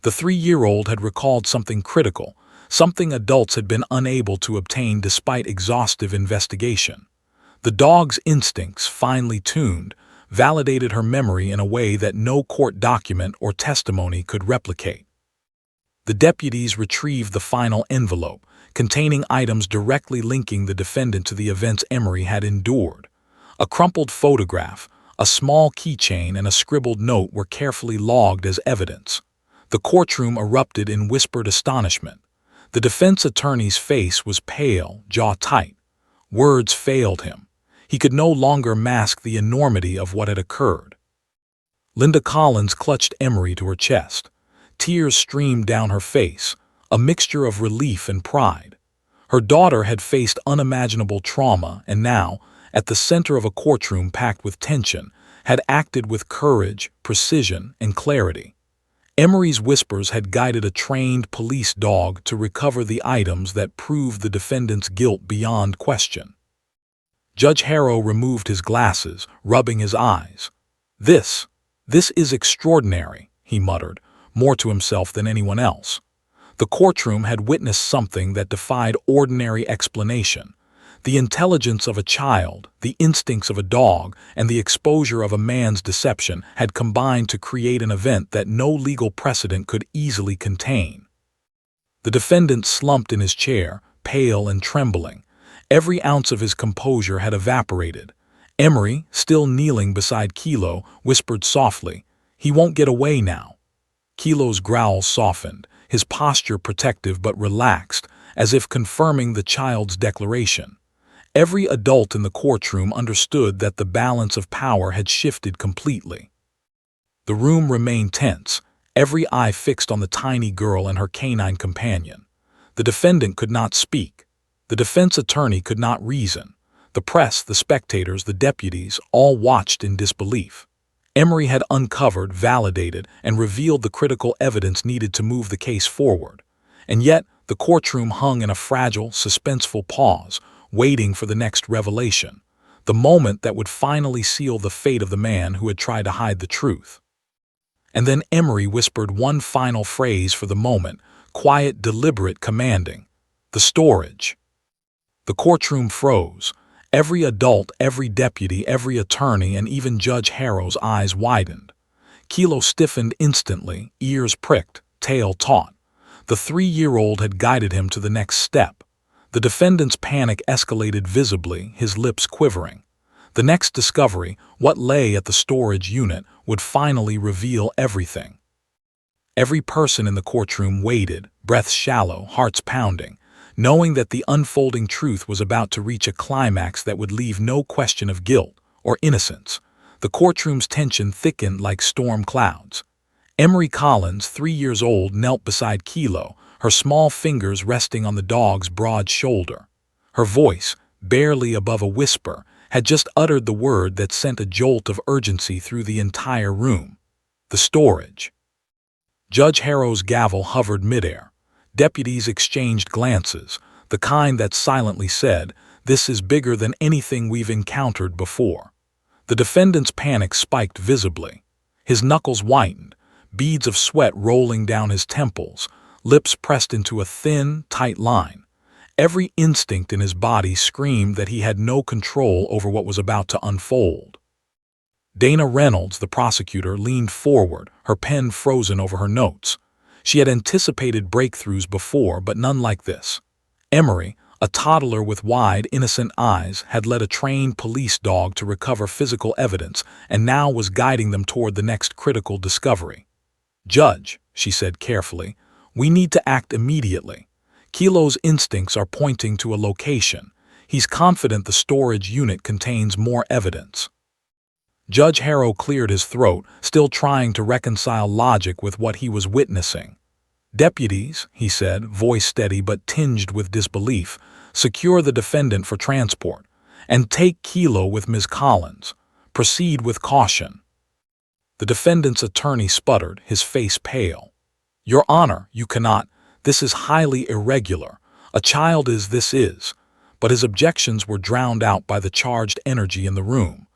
The 3-year-old had recalled something critical, something adults had been unable to obtain despite exhaustive investigation. The dog's instincts, finely tuned, validated her memory in a way that no court document or testimony could replicate. The deputies retrieved the final envelope, containing items directly linking the defendant to the events Emery had endured. A crumpled photograph, a small keychain, and a scribbled note were carefully logged as evidence. The courtroom erupted in whispered astonishment. The defense attorney's face was pale, jaw tight. Words failed him. He could no longer mask the enormity of what had occurred. Linda Collins clutched Emery to her chest. Tears streamed down her face, a mixture of relief and pride. Her daughter had faced unimaginable trauma and now, at the center of a courtroom packed with tension, had acted with courage, precision, and clarity. Emery's whispers had guided a trained police dog to recover the items that proved the defendant's guilt beyond question. Judge Harrow removed his glasses, rubbing his eyes. This is extraordinary," he muttered, more to himself than anyone else. The courtroom had witnessed something that defied ordinary explanation. The intelligence of a child, the instincts of a dog, and the exposure of a man's deception had combined to create an event that no legal precedent could easily contain. The defendant slumped in his chair, pale and trembling. Every ounce of his composure had evaporated. Emery, still kneeling beside Kilo, whispered softly, "He won't get away now." Kilo's growl softened, his posture protective but relaxed, as if confirming the child's declaration. Every adult in the courtroom understood that the balance of power had shifted completely. The room remained tense, every eye fixed on the tiny girl and her canine companion. The defendant could not speak. The defense attorney could not reason. The press, the spectators, the deputies, all watched in disbelief. Emery had uncovered, validated, and revealed the critical evidence needed to move the case forward. And yet, the courtroom hung in a fragile, suspenseful pause, waiting for the next revelation, the moment that would finally seal the fate of the man who had tried to hide the truth. And then Emery whispered one final phrase for the moment, quiet, deliberate, commanding. "The storage." The courtroom froze. Every adult, every deputy, every attorney, and even Judge Harrow's eyes widened. Kilo stiffened instantly, ears pricked, tail taut. The 3-year-old had guided him to the next step. The defendant's panic escalated visibly, his lips quivering. The next discovery, what lay at the storage unit, would finally reveal everything. Every person in the courtroom waited, breaths shallow, hearts pounding, knowing that the unfolding truth was about to reach a climax that would leave no question of guilt or innocence. The courtroom's tension thickened like storm clouds. Emery Collins, 3 years old, knelt beside Kilo, her small fingers resting on the dog's broad shoulder. Her voice, barely above a whisper, had just uttered the word that sent a jolt of urgency through the entire room. The storage. Judge Harrow's gavel hovered midair. Deputies exchanged glances, the kind that silently said, "This is bigger than anything we've encountered before." The defendant's panic spiked visibly. His knuckles whitened, beads of sweat rolling down his temples, lips pressed into a thin, tight line. Every instinct in his body screamed that he had no control over what was about to unfold. Dana Reynolds, the prosecutor, leaned forward, her pen frozen over her notes. She had anticipated breakthroughs before, but none like this. Emery, a toddler with wide, innocent eyes, had led a trained police dog to recover physical evidence and now was guiding them toward the next critical discovery. "Judge," she said carefully, "we need to act immediately. Kilo's instincts are pointing to a location. He's confident the storage unit contains more evidence." Judge Harrow cleared his throat, still trying to reconcile logic with what he was witnessing. "Deputies," he said, voice steady but tinged with disbelief, "secure the defendant for transport, and take Kilo with Ms. Collins. Proceed with caution." The defendant's attorney sputtered, his face pale. "Your Honor, you cannot. This is highly irregular. A child is this is." But his objections were drowned out by the charged energy in the room.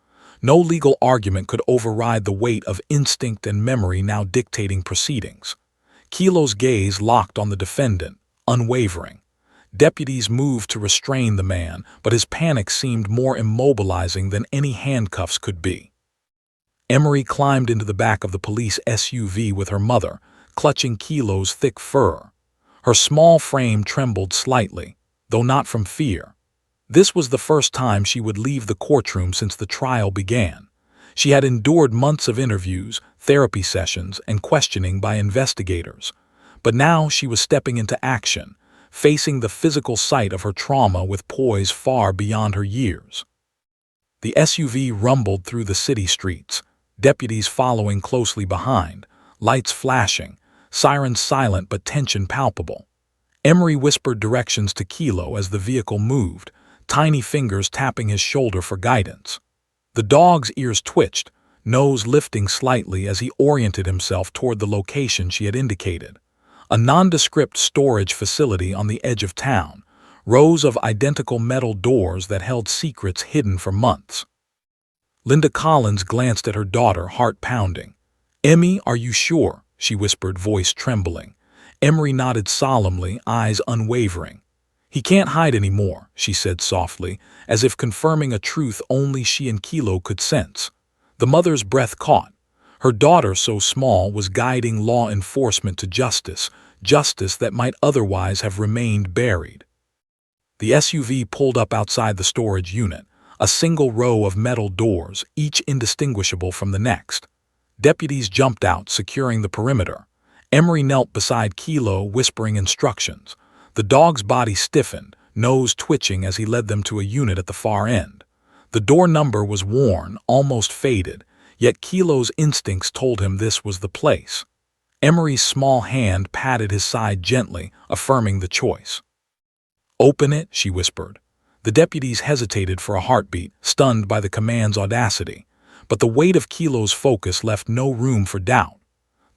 No legal argument could override the weight of instinct and memory now dictating proceedings. Kilo's gaze locked on the defendant, unwavering. Deputies moved to restrain the man, but his panic seemed more immobilizing than any handcuffs could be. Emery climbed into the back of the police SUV with her mother, clutching Kilo's thick fur. Her small frame trembled slightly, though not from fear. This was the first time she would leave the courtroom since the trial began. She had endured months of interviews, therapy sessions, and questioning by investigators. But now she was stepping into action, facing the physical sight of her trauma with poise far beyond her years. The SUV rumbled through the city streets, deputies following closely behind, lights flashing, sirens silent but tension palpable. Emery whispered directions to Kilo as the vehicle moved, tiny fingers tapping his shoulder for guidance. The dog's ears twitched, nose lifting slightly as he oriented himself toward the location she had indicated. A nondescript storage facility on the edge of town, rows of identical metal doors that held secrets hidden for months. Linda Collins glanced at her daughter, heart pounding. "Emmy, are you sure?" she whispered, voice trembling. Emery nodded solemnly, eyes unwavering. "He can't hide anymore," she said softly, as if confirming a truth only she and Kilo could sense. The mother's breath caught. Her daughter, so small, was guiding law enforcement to justice, justice that might otherwise have remained buried. The SUV pulled up outside the storage unit, a single row of metal doors, each indistinguishable from the next. Deputies jumped out, securing the perimeter. Emery knelt beside Kilo, whispering instructions. The dog's body stiffened, nose twitching as he led them to a unit at the far end. The door number was worn, almost faded, yet Kilo's instincts told him this was the place. Emery's small hand patted his side gently, affirming the choice. "Open it," she whispered. The deputies hesitated for a heartbeat, stunned by the command's audacity, but the weight of Kilo's focus left no room for doubt.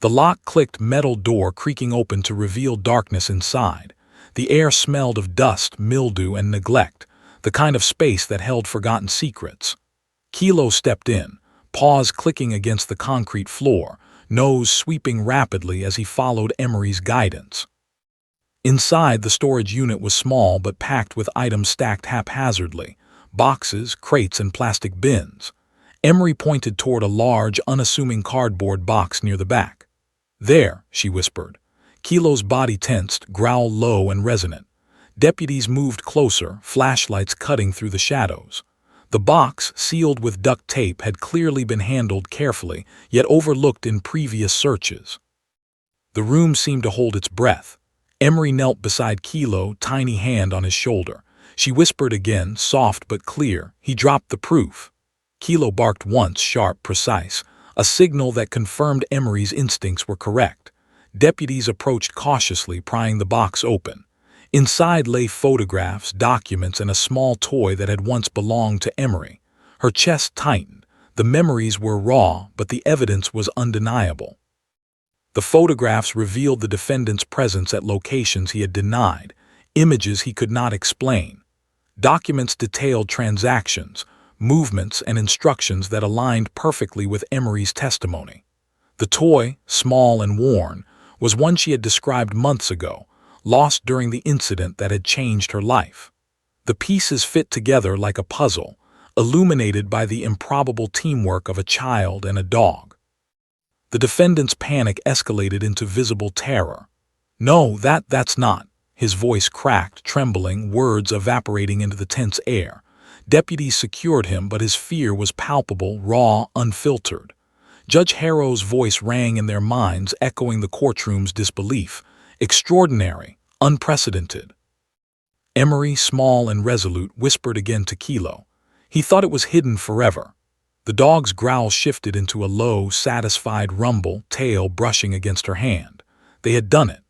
The lock clicked, metal door creaking open to reveal darkness inside. The air smelled of dust, mildew, and neglect, the kind of space that held forgotten secrets. Kilo stepped in, paws clicking against the concrete floor, nose sweeping rapidly as he followed Emery's guidance. Inside, the storage unit was small but packed with items stacked haphazardly, boxes, crates, and plastic bins. Emery pointed toward a large, unassuming cardboard box near the back. "There," she whispered. Kilo's body tensed, growl low and resonant. Deputies moved closer, flashlights cutting through the shadows. The box, sealed with duct tape, had clearly been handled carefully, yet overlooked in previous searches. The room seemed to hold its breath. Emery knelt beside Kilo, tiny hand on his shoulder. She whispered again, soft but clear. He dropped the proof. Kilo barked once, sharp, precise, a signal that confirmed Emery's instincts were correct. Deputies approached cautiously, prying the box open. Inside lay photographs, documents, and a small toy that had once belonged to Emery. Her chest tightened. The memories were raw, but the evidence was undeniable. The photographs revealed the defendant's presence at locations he had denied, images he could not explain. Documents detailed transactions, movements, and instructions that aligned perfectly with Emery's testimony. The toy, small and worn, was one she had described months ago, lost during the incident that had changed her life. The pieces fit together like a puzzle, illuminated by the improbable teamwork of a child and a dog. The defendant's panic escalated into visible terror. "No, that's not." His voice cracked, trembling, words evaporating into the tense air. Deputies secured him, but his fear was palpable, raw, unfiltered. Judge Harrow's voice rang in their minds, echoing the courtroom's disbelief. Extraordinary, unprecedented. Emery, small and resolute, whispered again to Kilo. He thought it was hidden forever. The dog's growl shifted into a low, satisfied rumble, tail brushing against her hand. They had done it.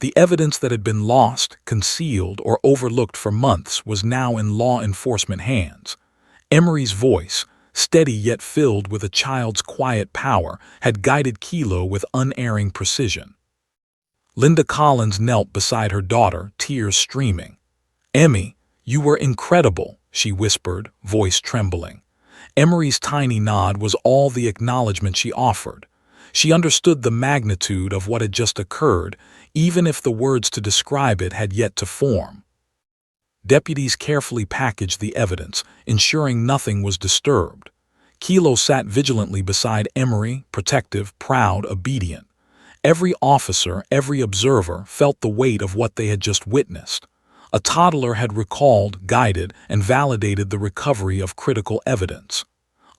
The evidence that had been lost, concealed, or overlooked for months was now in law enforcement hands. Emery's voice, steady yet filled with a child's quiet power, had guided Kilo with unerring precision. Linda Collins knelt beside her daughter, tears streaming. "Emmy, you were incredible," she whispered, voice trembling. Emery's tiny nod was all the acknowledgement she offered. She understood the magnitude of what had just occurred, even if the words to describe it had yet to form. Deputies carefully packaged the evidence, ensuring nothing was disturbed. Kilo sat vigilantly beside Emery, protective, proud, obedient. Every officer, every observer felt the weight of what they had just witnessed. A toddler had recalled, guided, and validated the recovery of critical evidence.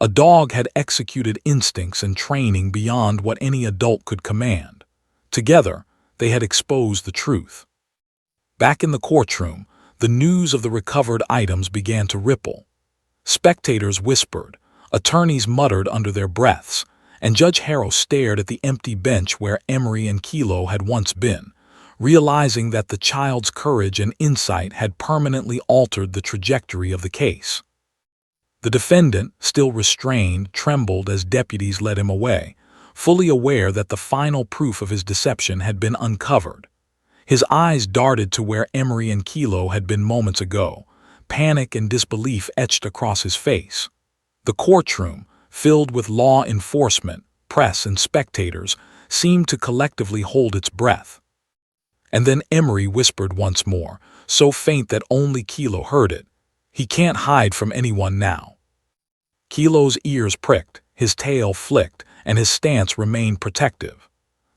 A dog had executed instincts and training beyond what any adult could command. Together, they had exposed the truth. Back in the courtroom, the news of the recovered items began to ripple. Spectators whispered, attorneys muttered under their breaths, and Judge Harrow stared at the empty bench where Emery and Kilo had once been, realizing that the child's courage and insight had permanently altered the trajectory of the case. The defendant, still restrained, trembled as deputies led him away, fully aware that the final proof of his deception had been uncovered. His eyes darted to where Emery and Kilo had been moments ago, panic and disbelief etched across his face. The courtroom, filled with law enforcement, press, and spectators, seemed to collectively hold its breath. And then Emery whispered once more, so faint that only Kilo heard it, "He can't hide from anyone now." Kilo's ears pricked, his tail flicked, and his stance remained protective.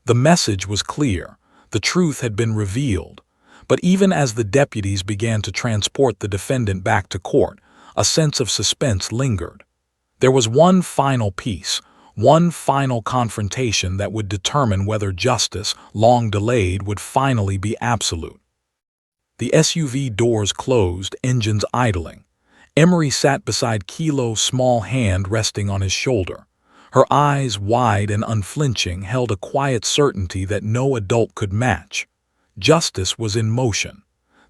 The message was clear. The truth had been revealed. But even as the deputies began to transport the defendant back to court, a sense of suspense lingered. There was one final piece, one final confrontation that would determine whether justice, long delayed, would finally be absolute. The SUV doors closed, engines idling. Emery sat beside Kilo, small hand resting on his shoulder. Her eyes, wide and unflinching, held a quiet certainty that no adult could match. Justice was in motion.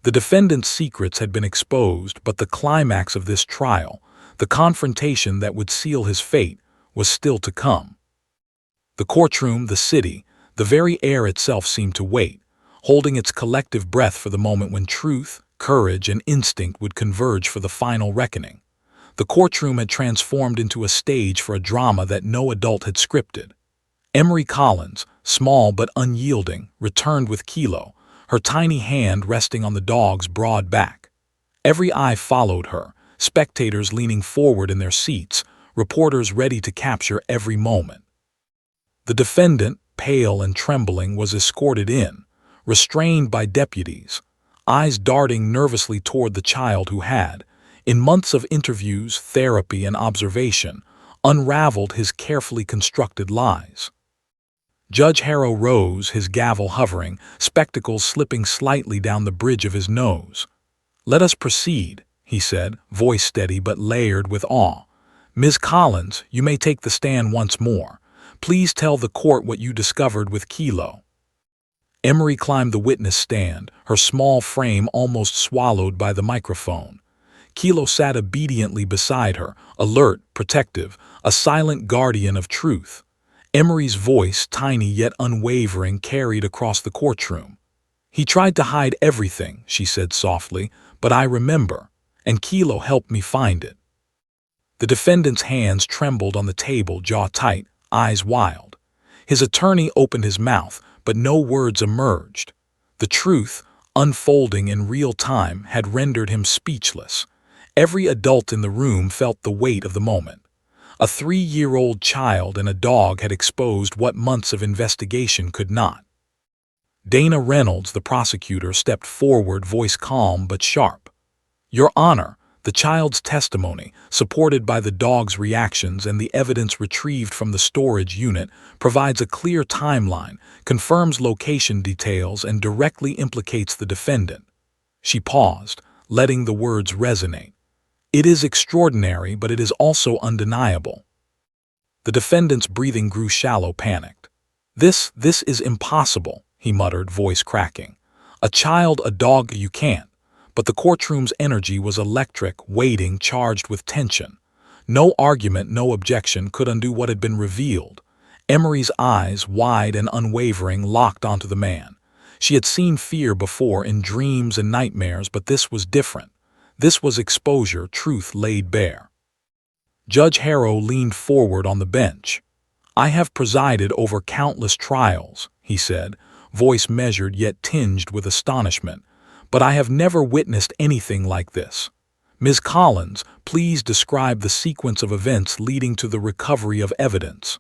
The defendant's secrets had been exposed, but the climax of this trial, the confrontation that would seal his fate, was still to come. The courtroom, the city, the very air itself seemed to wait, holding its collective breath for the moment when truth, courage, and instinct would converge for the final reckoning. The courtroom had transformed into a stage for a drama that no adult had scripted. Emery Collins, small but unyielding, returned with Kilo, her tiny hand resting on the dog's broad back. Every eye followed her, spectators leaning forward in their seats, reporters ready to capture every moment. The defendant, pale and trembling, was escorted in, restrained by deputies, eyes darting nervously toward the child who had, in months of interviews, therapy, and observation, unraveled his carefully constructed lies. Judge Harrow rose, his gavel hovering, spectacles slipping slightly down the bridge of his nose. "Let us proceed," he said, voice steady but layered with awe. "Ms. Collins, you may take the stand once more. Please tell the court what you discovered with Kilo." Emery climbed the witness stand, her small frame almost swallowed by the microphone. Kilo sat obediently beside her, alert, protective, a silent guardian of truth. Emery's voice, tiny yet unwavering, carried across the courtroom. "He tried to hide everything," she said softly, "but I remember, and Kilo helped me find it." The defendant's hands trembled on the table, jaw tight, eyes wild. His attorney opened his mouth, but no words emerged. The truth, unfolding in real time, had rendered him speechless. Every adult in the room felt the weight of the moment. A 3-year-old child and a dog had exposed what months of investigation could not. Dana Reynolds, the prosecutor, stepped forward, voice calm but sharp. "Your Honor, the child's testimony, supported by the dog's reactions and the evidence retrieved from the storage unit, provides a clear timeline, confirms location details, and directly implicates the defendant." She paused, letting the words resonate. "It is extraordinary, but it is also undeniable." The defendant's breathing grew shallow, panicked. This is impossible," he muttered, voice cracking. "A child, a dog, you can't." But the courtroom's energy was electric, waiting, charged with tension. No argument, no objection could undo what had been revealed. Emery's eyes, wide and unwavering, locked onto the man. She had seen fear before in dreams and nightmares, but this was different. This was exposure, truth laid bare. Judge Harrow leaned forward on the bench. "I have presided over countless trials," he said, voice measured yet tinged with astonishment, "but I have never witnessed anything like this. Ms. Collins, please describe the sequence of events leading to the recovery of evidence."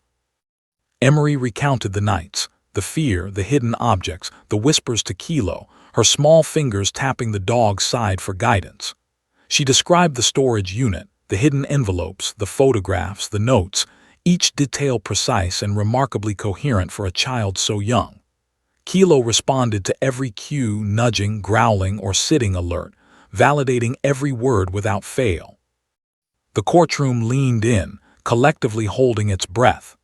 Emery recounted the nights, the fear, the hidden objects, the whispers to Kilo, her small fingers tapping the dog's side for guidance. She described the storage unit, the hidden envelopes, the photographs, the notes, each detail precise and remarkably coherent for a child so young. Kilo responded to every cue, nudging, growling, or sitting alert, validating every word without fail. The courtroom leaned in, collectively holding its breath.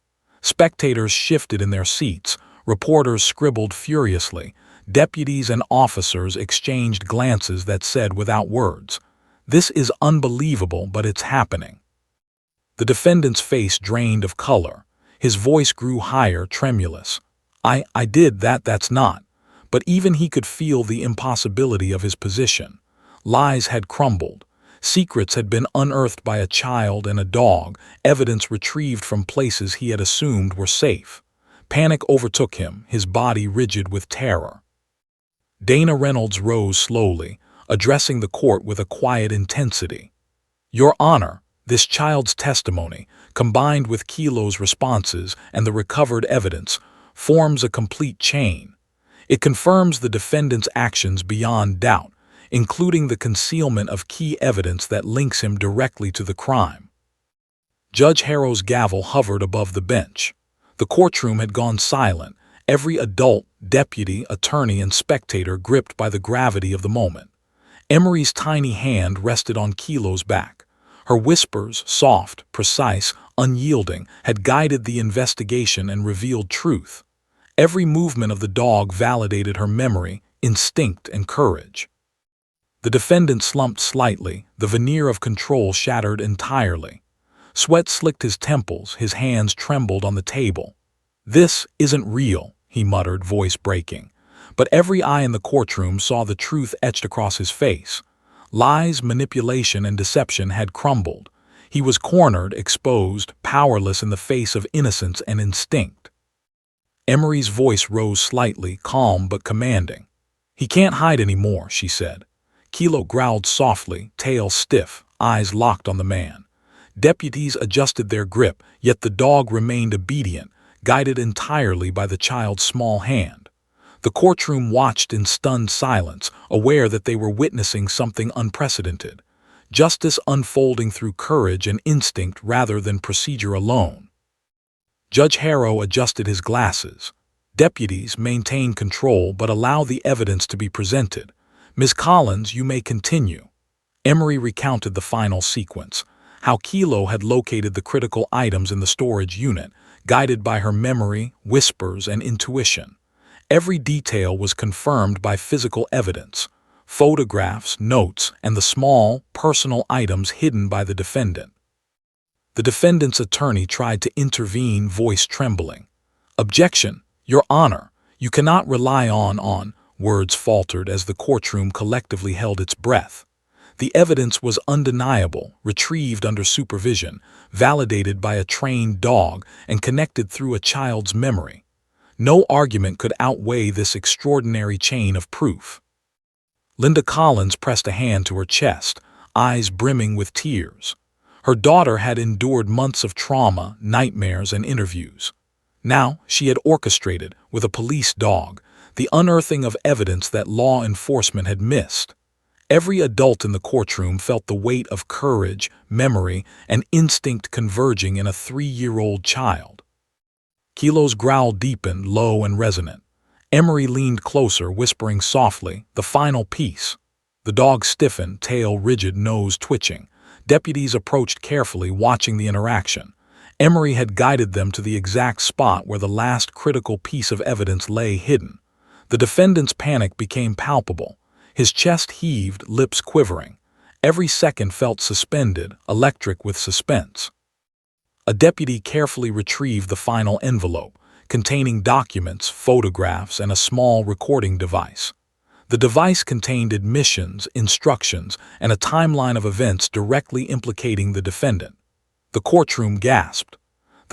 Spectators shifted in their seats, reporters scribbled furiously, deputies and officers exchanged glances that said without words, "This is unbelievable, but it's happening." The defendant's face drained of color. His voice grew higher, tremulous. I did that, that's not." But even he could feel the impossibility of his position. Lies had crumbled. Secrets had been unearthed by a child and a dog, evidence retrieved from places he had assumed were safe. Panic overtook him, his body rigid with terror. Dana Reynolds rose slowly, addressing the court with a quiet intensity. "Your Honor, this child's testimony, combined with Kilo's responses and the recovered evidence, forms a complete chain. It confirms the defendant's actions beyond doubt, including the concealment of key evidence that links him directly to the crime." Judge Harrow's gavel hovered above the bench. The courtroom had gone silent, every adult, deputy, attorney, and spectator gripped by the gravity of the moment. Emery's tiny hand rested on Kilo's back. Her whispers, soft, precise, unyielding, had guided the investigation and revealed truth. Every movement of the dog validated her memory, instinct, and courage. The defendant slumped slightly, the veneer of control shattered entirely. Sweat slicked his temples, his hands trembled on the table. "This isn't real," he muttered, voice breaking. But every eye in the courtroom saw the truth etched across his face. Lies, manipulation, and deception had crumbled. He was cornered, exposed, powerless in the face of innocence and instinct. Emery's voice rose slightly, calm but commanding. "He can't hide anymore," she said. Kilo growled softly, tail stiff, eyes locked on the man. Deputies adjusted their grip, yet the dog remained obedient, guided entirely by the child's small hand. The courtroom watched in stunned silence, aware that they were witnessing something unprecedented. Justice unfolding through courage and instinct rather than procedure alone. Judge Harrow adjusted his glasses. "Deputies, maintain control but allow the evidence to be presented. Ms. Collins, you may continue." Emery recounted the final sequence, how Kilo had located the critical items in the storage unit, guided by her memory, whispers, and intuition. Every detail was confirmed by physical evidence, photographs, notes, and the small, personal items hidden by the defendant. The defendant's attorney tried to intervene, voice trembling. "Objection, Your Honor, you cannot rely on," words faltered as the courtroom collectively held its breath. The evidence was undeniable, retrieved under supervision, validated by a trained dog, and connected through a child's memory. No argument could outweigh this extraordinary chain of proof. Linda Collins pressed a hand to her chest, eyes brimming with tears. Her daughter had endured months of trauma, nightmares, and interviews. Now she had orchestrated, with a police dog, the unearthing of evidence that law enforcement had missed. Every adult in the courtroom felt the weight of courage, memory, and instinct converging in a 3-year-old child. Kilo's growl deepened, low and resonant. Emery leaned closer, whispering softly, "The final piece." The dog stiffened, tail rigid, nose twitching. Deputies approached carefully, watching the interaction. Emery had guided them to the exact spot where the last critical piece of evidence lay hidden. The defendant's panic became palpable. His chest heaved, lips quivering. Every second felt suspended, electric with suspense. A deputy carefully retrieved the final envelope, containing documents, photographs, and a small recording device. The device contained admissions, instructions, and a timeline of events directly implicating the defendant. The courtroom gasped.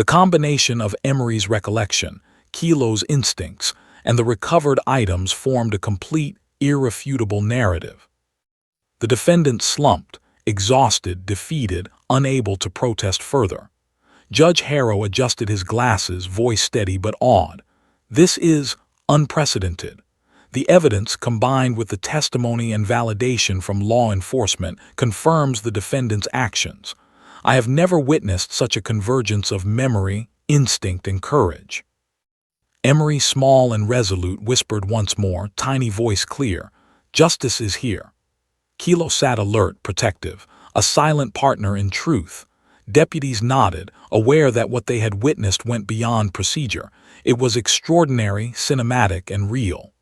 The combination of Emery's recollection, Kilo's instincts, and the recovered items formed a complete, irrefutable narrative. The defendant slumped, exhausted, defeated, unable to protest further. Judge Harrow adjusted his glasses, voice steady but awed. "This is unprecedented. The evidence, combined with the testimony and validation from law enforcement, confirms the defendant's actions. I have never witnessed such a convergence of memory, instinct, and courage." Emery, small and resolute, whispered once more, tiny voice clear, "Justice is here." Kilo sat alert, protective, a silent partner in truth. Deputies nodded, aware that what they had witnessed went beyond procedure. It was extraordinary, cinematic, and real.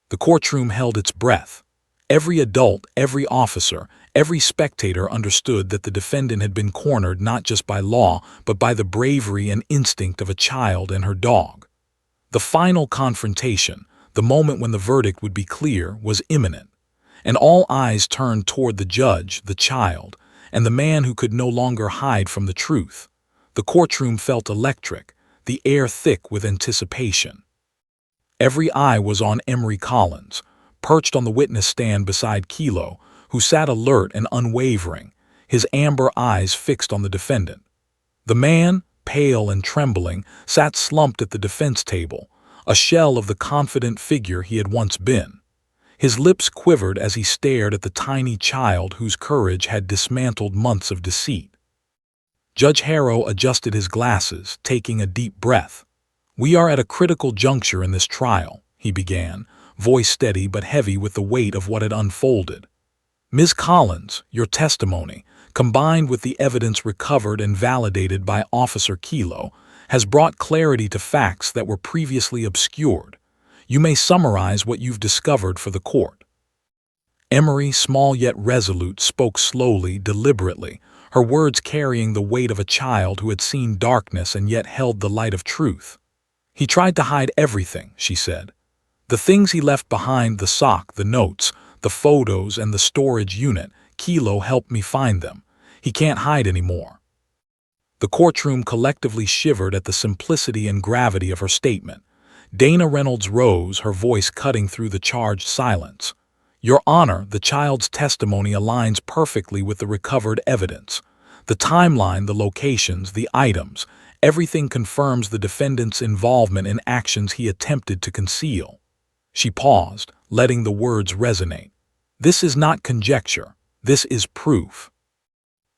The courtroom held its breath. Every adult, every officer, every spectator understood that the defendant had been cornered not just by law, but by the bravery and instinct of a child and her dog. The final confrontation, the moment when the verdict would be clear, was imminent, and all eyes turned toward the judge, the child, and the man who could no longer hide from the truth. The courtroom felt electric, the air thick with anticipation. Every eye was on Emery Collins, perched on the witness stand beside Kilo, who sat alert and unwavering, his amber eyes fixed on the defendant. The man, pale and trembling, sat slumped at the defense table, a shell of the confident figure he had once been. His lips quivered as he stared at the tiny child whose courage had dismantled months of deceit. Judge Harrow adjusted his glasses, taking a deep breath. "We are at a critical juncture in this trial," he began, voice steady but heavy with the weight of what had unfolded. "Ms. Collins, your testimony, combined with the evidence recovered and validated by Officer Kilo, has brought clarity to facts that were previously obscured. You may summarize what you've discovered for the court." Emery, small yet resolute, spoke slowly, deliberately, her words carrying the weight of a child who had seen darkness and yet held the light of truth. "He tried to hide everything," she said. "The things he left behind, the sock, the notes, the photos, and the storage unit, Kilo helped me find them. He can't hide anymore." The courtroom collectively shivered at the simplicity and gravity of her statement. Dana Reynolds rose, her voice cutting through the charged silence. "Your Honor, the child's testimony aligns perfectly with the recovered evidence. The timeline, the locations, the items, everything confirms the defendant's involvement in actions he attempted to conceal." She paused, letting the words resonate. "This is not conjecture. This is proof."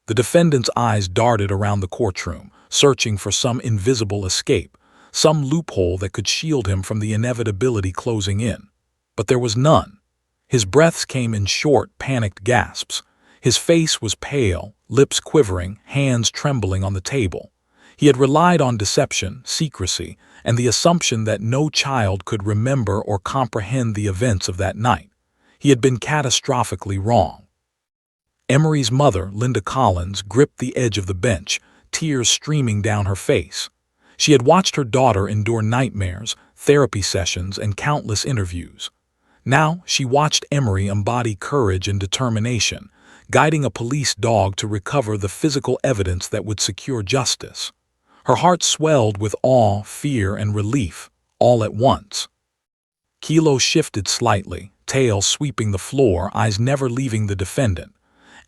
The defendant's eyes darted around the courtroom, searching for some invisible escape, some loophole that could shield him from the inevitability closing in. But there was none. His breaths came in short, panicked gasps. His face was pale, lips quivering, hands trembling on the table. He had relied on deception, secrecy, and the assumption that no child could remember or comprehend the events of that night. He had been catastrophically wrong. Emery's mother, Linda Collins, gripped the edge of the bench, tears streaming down her face. She had watched her daughter endure nightmares, therapy sessions, and countless interviews. Now she watched Emery embody courage and determination, guiding a police dog to recover the physical evidence that would secure justice. Her heart swelled with awe, fear, and relief, all at once. Kilo shifted slightly, tail sweeping the floor, eyes never leaving the defendant.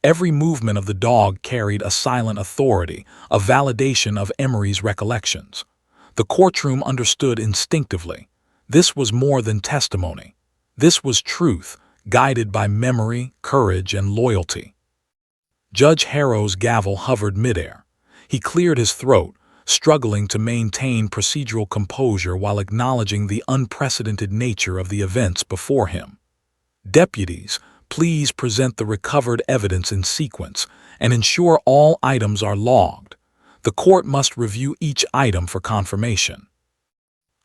Every movement of the dog carried a silent authority, a validation of Emery's recollections. The courtroom understood instinctively. This was more than testimony. This was truth, guided by memory, courage, and loyalty. Judge Harrow's gavel hovered midair. He cleared his throat, struggling to maintain procedural composure while acknowledging the unprecedented nature of the events before him. "Deputies, please present the recovered evidence in sequence and ensure all items are logged. The court must review each item for confirmation."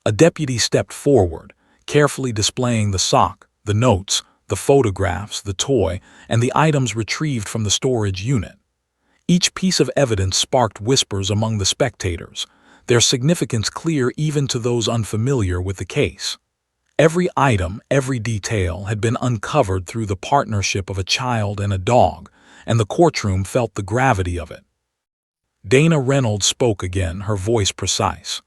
A deputy stepped forward, carefully displaying the sock, the notes, the photographs, the toy, and the items retrieved from the storage unit. Each piece of evidence sparked whispers among the spectators, their significance clear even to those unfamiliar with the case. Every item, every detail had been uncovered through the partnership of a child and a dog, and the courtroom felt the gravity of it. Dana Reynolds spoke again, her voice precise.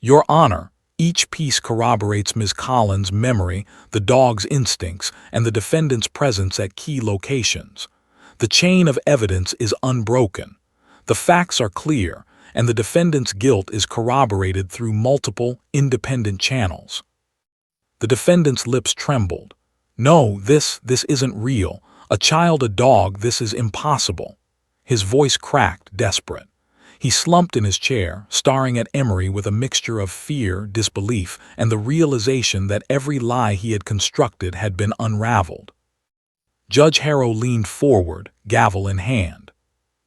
Your Honor, each piece corroborates Ms. Collins' memory, the dog's instincts, and the defendant's presence at key locations. The chain of evidence is unbroken. The facts are clear, and the defendant's guilt is corroborated through multiple, independent channels. The defendant's lips trembled. No, this isn't real. A child, a dog, this is impossible. His voice cracked, desperate. He slumped in his chair, staring at Emery with a mixture of fear, disbelief, and the realization that every lie he had constructed had been unraveled. Judge Harrow leaned forward, gavel in hand.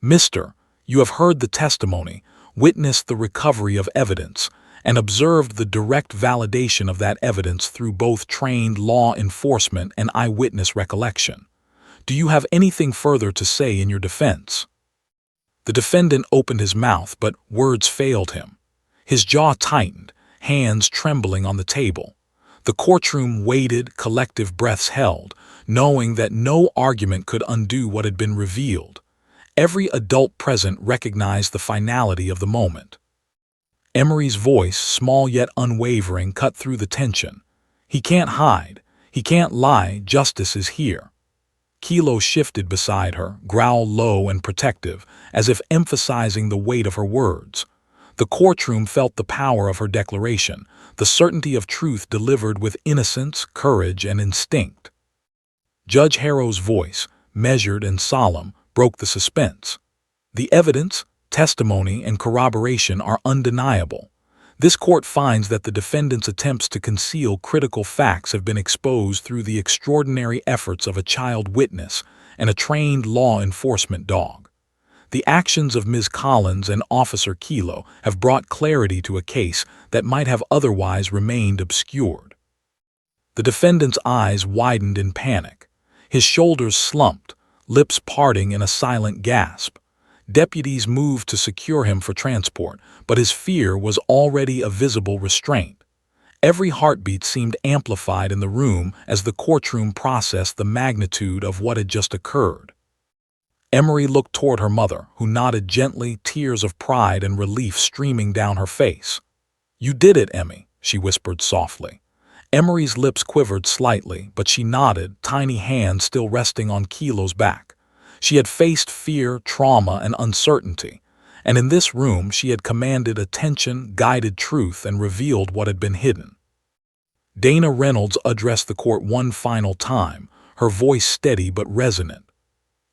Mister, you have heard the testimony, witnessed the recovery of evidence, and observed the direct validation of that evidence through both trained law enforcement and eyewitness recollection. Do you have anything further to say in your defense? The defendant opened his mouth, but words failed him. His jaw tightened, hands trembling on the table. The courtroom waited, collective breaths held, knowing that no argument could undo what had been revealed. Every adult present recognized the finality of the moment. Emery's voice, small yet unwavering, cut through the tension. He can't hide. He can't lie. Justice is here. Kilo shifted beside her, growl low and protective, as if emphasizing the weight of her words. The courtroom felt the power of her declaration, the certainty of truth delivered with innocence, courage, and instinct. Judge Harrow's voice, measured and solemn, broke the suspense. The evidence, testimony, and corroboration are undeniable. This court finds that the defendant's attempts to conceal critical facts have been exposed through the extraordinary efforts of a child witness and a trained law enforcement dog. The actions of Ms. Collins and Officer Kilo have brought clarity to a case that might have otherwise remained obscured. The defendant's eyes widened in panic. His shoulders slumped, lips parting in a silent gasp. Deputies moved to secure him for transport, but his fear was already a visible restraint. Every heartbeat seemed amplified in the room as the courtroom processed the magnitude of what had just occurred. Emery looked toward her mother, who nodded gently, tears of pride and relief streaming down her face. You did it, Emmy, she whispered softly. Emery's lips quivered slightly, but she nodded, tiny hands still resting on Kilo's back. She had faced fear, trauma, and uncertainty, and in this room she had commanded attention, guided truth, and revealed what had been hidden. Dana Reynolds addressed the court one final time, her voice steady but resonant.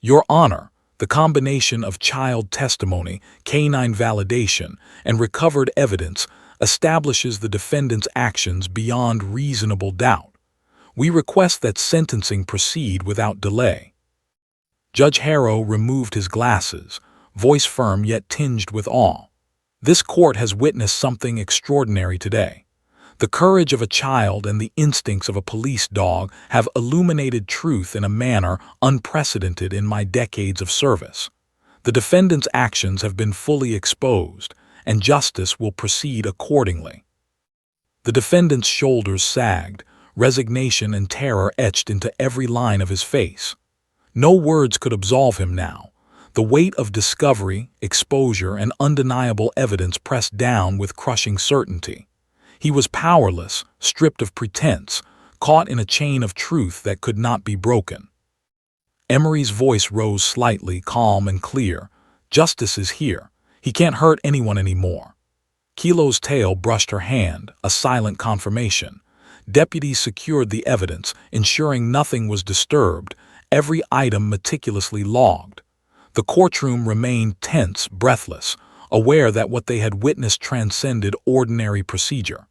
Your Honor, the combination of child testimony, canine validation, and recovered evidence establishes the defendant's actions beyond reasonable doubt. We request that sentencing proceed without delay. Judge Harrow removed his glasses, voice firm yet tinged with awe. This court has witnessed something extraordinary today. The courage of a child and the instincts of a police dog have illuminated truth in a manner unprecedented in my decades of service. The defendant's actions have been fully exposed, and justice will proceed accordingly. The defendant's shoulders sagged, resignation and terror etched into every line of his face. No words could absolve him now. The weight of discovery, exposure, and undeniable evidence pressed down with crushing certainty. He was powerless, stripped of pretense, caught in a chain of truth that could not be broken. Emery's voice rose slightly, calm and clear. Justice is here. He can't hurt anyone anymore. Kilo's tail brushed her hand, a silent confirmation. Deputies secured the evidence, ensuring nothing was disturbed, every item meticulously logged. The courtroom remained tense, breathless, aware that what they had witnessed transcended ordinary procedure.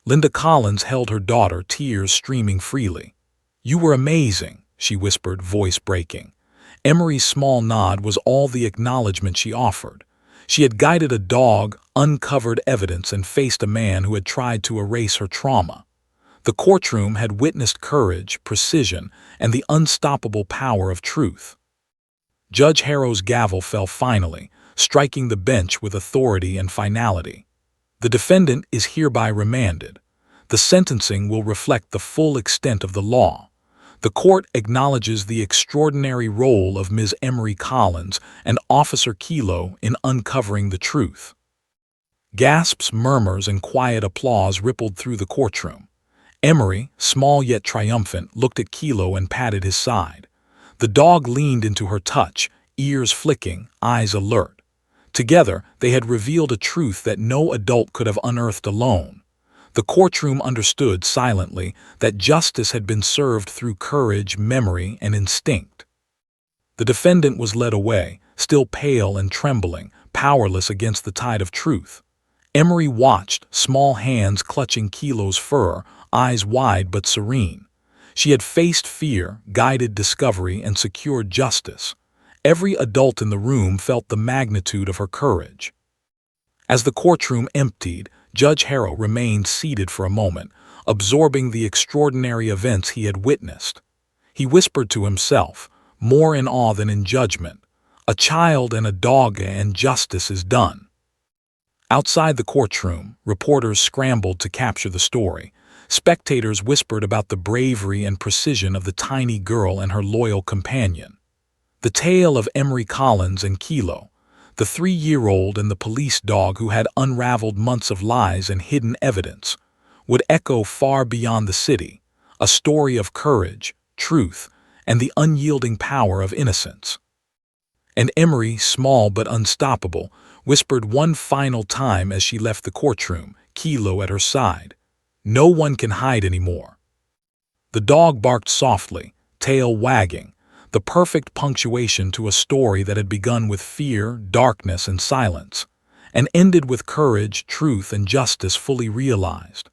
Linda Collins held her daughter, tears streaming freely. You were amazing, she whispered, voice breaking. Emery's small nod was all the acknowledgement she offered. She had guided a dog, uncovered evidence, and faced a man who had tried to erase her trauma. The courtroom had witnessed courage, precision, and the unstoppable power of truth. Judge Harrow's gavel fell finally, striking the bench with authority and finality. The defendant is hereby remanded. The sentencing will reflect the full extent of the law. The court acknowledges the extraordinary role of Ms. Emery Collins and Officer Kelo in uncovering the truth. Gasps, murmurs, and quiet applause rippled through the courtroom. Emery, small yet triumphant, looked at Kelo and patted his side. The dog leaned into her touch, ears flicking, eyes alert. Together, they had revealed a truth that no adult could have unearthed alone. The courtroom understood silently that justice had been served through courage, memory, and instinct. The defendant was led away, still pale and trembling, powerless against the tide of truth. Emery watched, small hands clutching Kelo's fur, eyes wide but serene. She had faced fear, guided discovery, and secured justice. Every adult in the room felt the magnitude of her courage. As the courtroom emptied, Judge Harrow remained seated for a moment, absorbing the extraordinary events he had witnessed. He whispered to himself, more in awe than in judgment, "A child and a dog and justice is done." Outside the courtroom, reporters scrambled to capture the story. Spectators whispered about the bravery and precision of the tiny girl and her loyal companion. The tale of Emery Collins and Kelo, the 3-year-old and the police dog who had unraveled months of lies and hidden evidence, would echo far beyond the city, a story of courage, truth, and the unyielding power of innocence. And Emery, small but unstoppable, whispered one final time as she left the courtroom, Kelo at her side, "No one can hide anymore." The dog barked softly, tail wagging, the perfect punctuation to a story that had begun with fear, darkness, and silence, and ended with courage, truth, and justice fully realized.